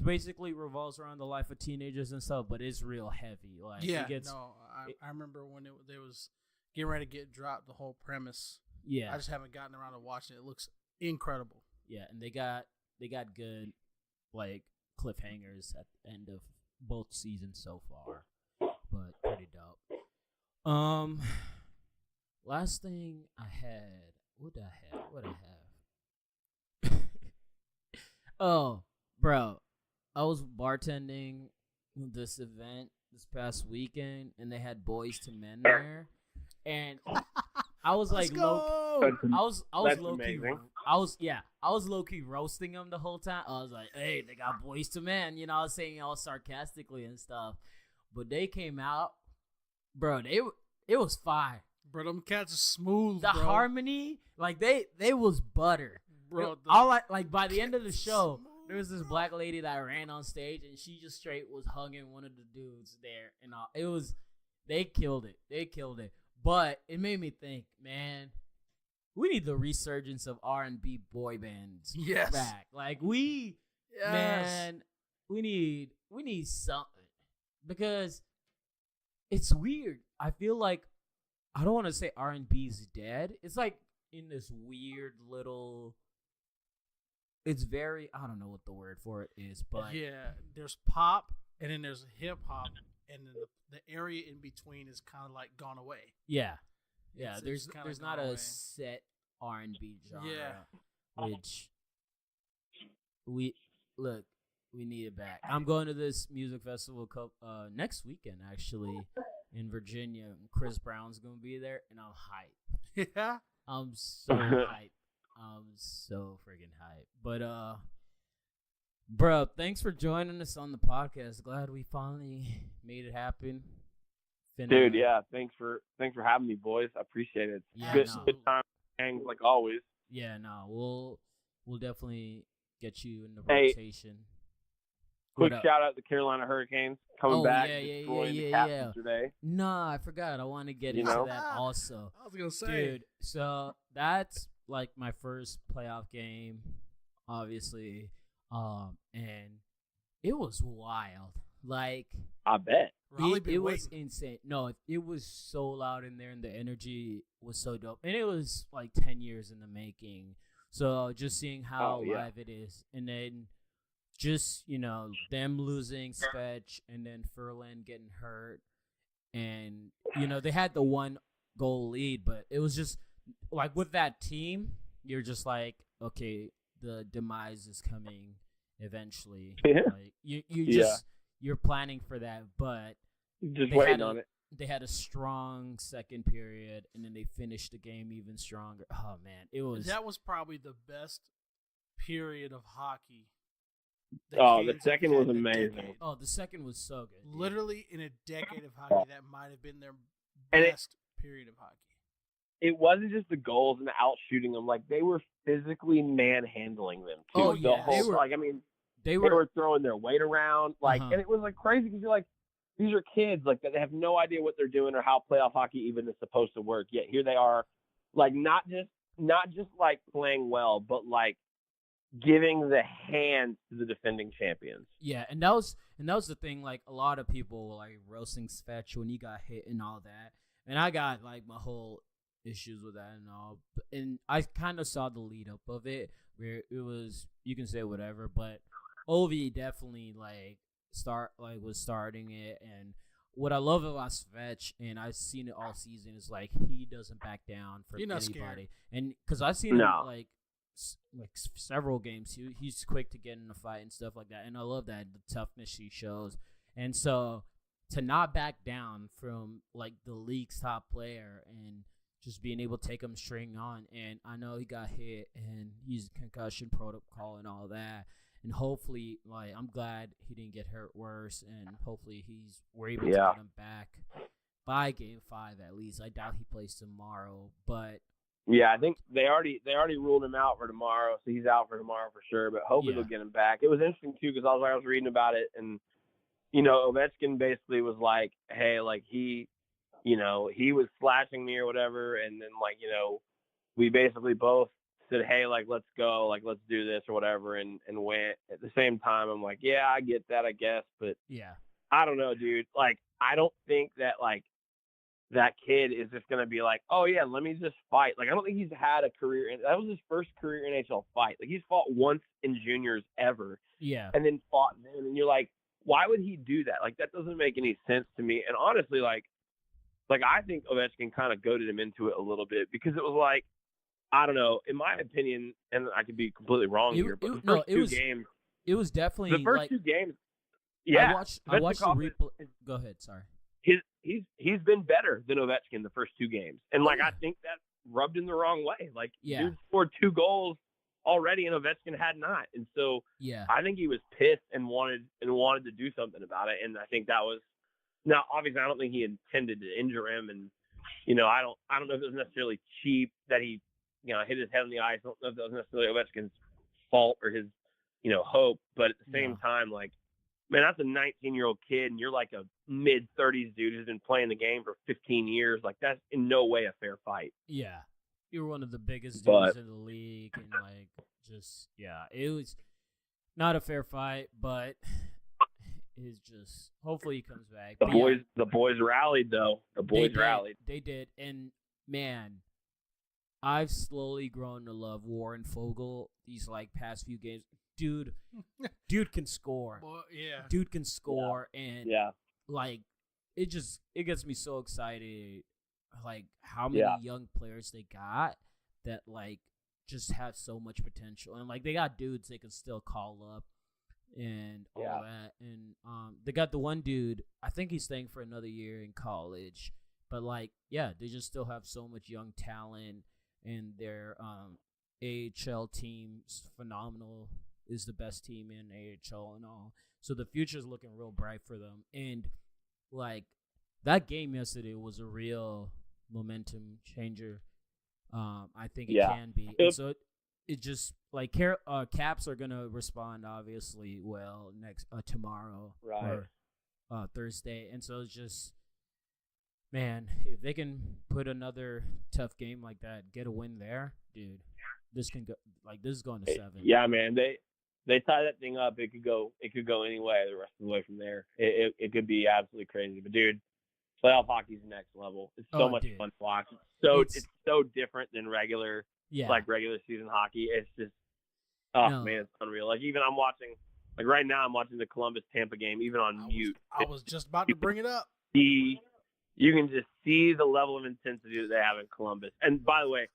basically revolves around the life of teenagers and stuff, but it's real heavy. Like I remember when they was getting ready to get dropped, the whole premise. Yeah. I just haven't gotten around to watching it. It looks incredible. Yeah, and they got good like cliffhangers at the end of both seasons so far. But pretty dope. Last thing I had, what I have? Oh, bro. I was bartending this event this past weekend and they had Boys to Men there. And I was like, I was low key. I was low key roasting them the whole time. I was like, hey, they got Boys to Men, I was saying all sarcastically and stuff. But they came out, bro. It was fire. Bro, them cats are smooth. The harmony, like they was butter, bro. By the end of the show, there was this black lady that ran on stage and she just straight was hugging one of the dudes there, and all. They killed it. But it made me think, man, we need the resurgence of R&B boy bands back. Like man, we need something because it's weird. I feel like I don't want to say R&B's dead. It's like in this weird little. It's very, I don't know what the word for it is, but there's pop and then there's hip hop. And then the area in between is kind of like gone away. Yeah. There's not a set R&B genre, which we need it back. I'm going to this music festival next weekend actually in Virginia. Chris Brown's gonna be there, and I'm hyped. Yeah, I'm so hyped. I'm so freaking hyped. But bro, thanks for joining us on the podcast. Glad we finally made it happen. Dude, thanks for having me, boys. I appreciate it. Good time, like always. Yeah, no, we'll definitely get you in the rotation. Quick shout out to the Carolina Hurricanes coming back, destroying the Captains today. No, I forgot. I want to get into that also. I was gonna say, dude. So that's like my first playoff game, obviously. And it was wild. Like, I bet it was insane. No, it was so loud in there, and the energy was so dope. And it was like 10 years in the making. So just seeing how live it is, and then just them losing Svetch, and then Furlan getting hurt, and they had the 1 goal lead, but it was just like with that team, you're just like, okay, the demise is coming eventually. Yeah. Like you're planning for that, but Just waiting on it. They had a strong second period, and then they finished the game even stronger. Oh man, that was probably the best period of hockey. The second was amazing. Oh, the second was so good. Dude. Literally in a decade of hockey, that might have been their best period of hockey. It wasn't just the goals and the out shooting them; like they were physically manhandling them too. Oh yeah, they were throwing their weight around, and it was like crazy because you're like, these are kids, like they have no idea what they're doing or how playoff hockey even is supposed to work. Yet here they are, like not just like playing well, but like giving the hand to the defending champions. Yeah, and that was the thing. Like a lot of people were like roasting Svetch when he got hit and all that, and I got like my whole issues with that and all. And I kind of saw the lead up of it where it was, you can say whatever, but Ovi definitely was starting it. And what I love about Svetch, and I've seen it all season, is like he doesn't back down for anybody. Scared. And because I've seen him like several games, he's quick to get in a fight and stuff like that. And I love that, the toughness he shows. And so to not back down from like the league's top player and just being able to take him string on. And I know he got hit and he's concussion protocol and all that. And hopefully, like, I'm glad he didn't get hurt worse. And hopefully we're able to get him back by Game 5 at least. I doubt he plays tomorrow, but yeah, I think they already ruled him out for tomorrow, so he's out for tomorrow for sure. But hopefully they'll get him back. It was interesting too because I was reading about it, and Ovechkin basically was like, hey, like he was slashing me or whatever, and then we basically both said, hey, like let's go, like let's do this or whatever, and went at the same time. I'm like, yeah, I get that, I guess, but yeah, I don't know, dude. Like I don't think that like that kid is just going to be like, oh, yeah, let me just fight. Like, I don't think he's had a career. That was his first career NHL fight. Like, he's fought once in juniors ever. Yeah. And then fought then. And you're like, why would he do that? Like, that doesn't make any sense to me. And honestly, like I think Ovechkin kind of goaded him into it a little bit because it was like, I don't know, in my opinion, and I could be completely wrong here, but the first two games. It was definitely the first two games. Yeah. I watched the replay. Go ahead, sorry. He's been better than Ovechkin the first two games. And, I think that rubbed him the wrong way. Like, dude scored 2 goals already, and Ovechkin had not. And so I think he was pissed and wanted to do something about it. And I think that was – now, obviously, I don't think he intended to injure him. And, I don't know if it was necessarily cheap that he, hit his head on the ice. I don't know if that was necessarily Ovechkin's fault or his, hope. But at the same time, like, man, that's a 19-year-old kid, and you're like a mid-30s dude who's been playing the game for 15 years. Like, that's in no way a fair fight. Yeah. You're one of the biggest dudes in the league, and, it was not a fair fight, but it's just – hopefully he comes back. The boys rallied, though. The boys rallied. They did, and, man, I've slowly grown to love Warren Fogle these, past few games. Dude can score. Well, yeah. Dude can score, and it gets me so excited. Like how many young players they got that just have so much potential, and they got dudes they can still call up and all that. And they got the one dude. I think he's staying for another year in college, but they just still have so much young talent, and their AHL team's phenomenal. Is the best team in AHL and all. So the future is looking real bright for them. And, that game yesterday was a real momentum changer. I think it can be. And so it just, Caps are going to respond, obviously, well, tomorrow or Thursday. And so it's just, man, if they can put another tough game like that, get a win there, dude, this can go, this is going to 7. Yeah, man, They tie that thing up. It could go any way the rest of the way from there. It could be absolutely crazy. But dude, playoff hockey's next level. It's so much fun to watch. It's so different than regular regular season hockey. It's just man, it's unreal. Even I'm watching right now I'm watching the Columbus Tampa game even on mute. I was just about to bring it up. you can just see the level of intensity that they have in Columbus. And by the way,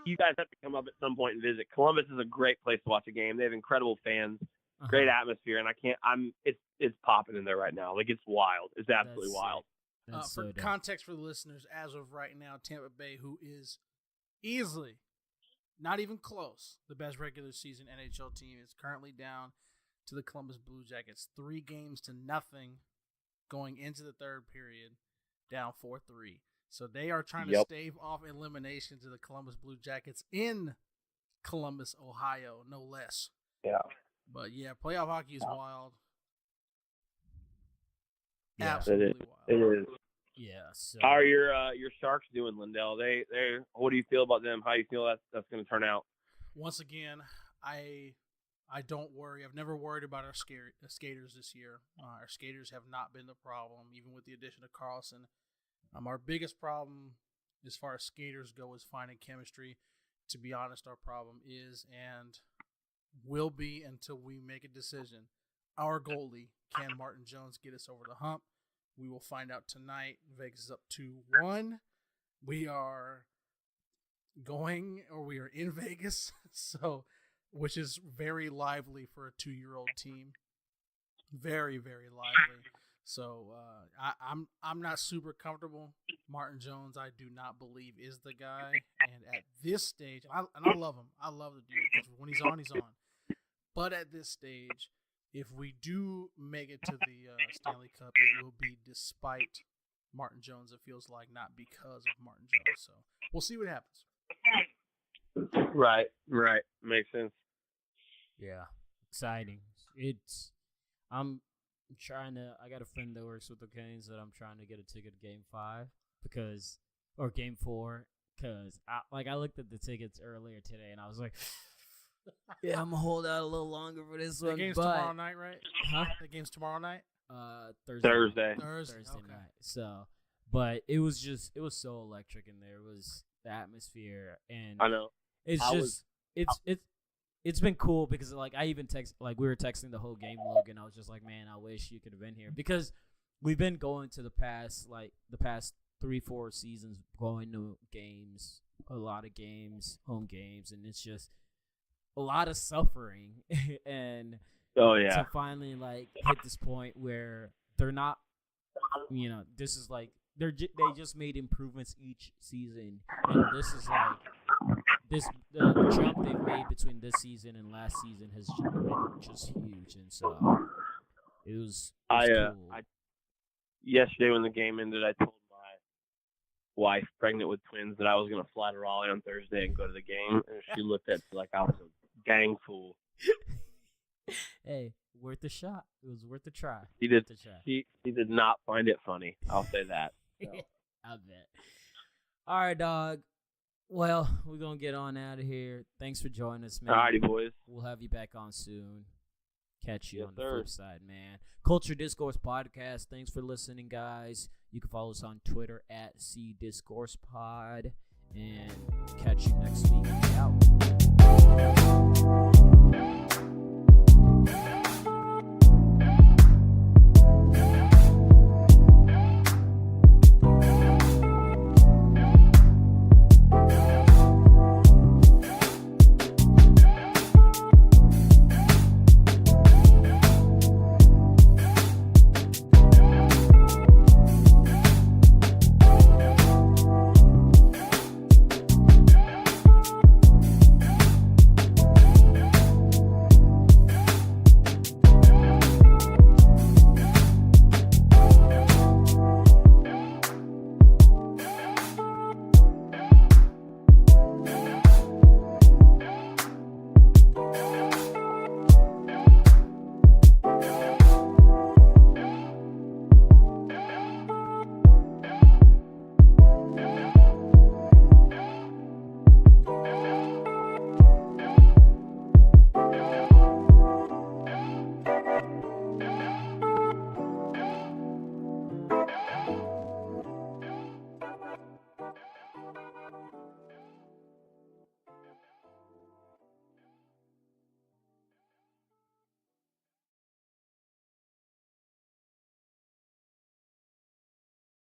you guys have to come up at some point and visit. Columbus is a great place to watch a game. They have incredible fans, great atmosphere, and it's popping in there right now. Like, it's wild. It's absolutely wild. For context for the listeners, as of right now, Tampa Bay, who is easily, not even close, the best regular season NHL team, is currently down to the Columbus Blue Jackets 3-0 going into the third period, down 4-3. So they are trying to stave off elimination to the Columbus Blue Jackets in Columbus, Ohio, no less. Yeah. But yeah, playoff hockey is wild. Yeah. Absolutely wild. It is. Yeah. So. How are your Sharks doing, Lindell? They what do you feel about them? How do you feel that's going to turn out? Once again, I don't worry. I've never worried about our skaters this year. Our skaters have not been the problem, even with the addition of Carlson. Our biggest problem, as far as skaters go, is finding chemistry. To be honest, our problem is and will be until we make a decision. Our goalie, can Martin Jones get us over the hump? We will find out tonight. Vegas is up 2-1. We are in Vegas, which is very lively for a 2-year-old team. Very, very lively. So I'm not super comfortable. Martin Jones, I do not believe is the guy. And at this stage, and I love him. I love the dude. When he's on, he's on. But at this stage, if we do make it to the Stanley Cup, it will be despite Martin Jones, it feels like, not because of Martin Jones. So we'll see what happens. Right. Makes sense. Yeah, exciting. I got a friend that works with the Canes that I'm trying to get a ticket to Game 5 or Game 4 because I looked at the tickets earlier today and I was like, yeah, I'm gonna hold out a little longer for this one. The game's tomorrow night, right? Huh? The game's tomorrow night? Thursday night. So, but it was so electric in there. It was the atmosphere, and I know it's been cool because I even we were texting the whole game, Logan. I was just like, man, I wish you could have been here because we've been going to the past 3-4 seasons, going to games, a lot of games, home games, and it's just a lot of suffering and to finally hit this point where they're not, this is they just made improvements each season, and this is the jump they've made between this season and last season has been just huge, and so it was cool. Yesterday when the game ended, I told my wife, pregnant with twins, that I was going to fly to Raleigh on Thursday and go to the game, and she looked at me like I was a gang fool. Hey, worth a shot. It was worth a try. She did not find it funny. I'll say that. So. I bet. All right, dog. Well, we're going to get on out of here. Thanks for joining us, man. All righty, boys. We'll have you back on soon. Catch you on the flip side, man. Culture Discourse Podcast. Thanks for listening, guys. You can follow us on Twitter at CDiscoursepod. And catch you next week. Out.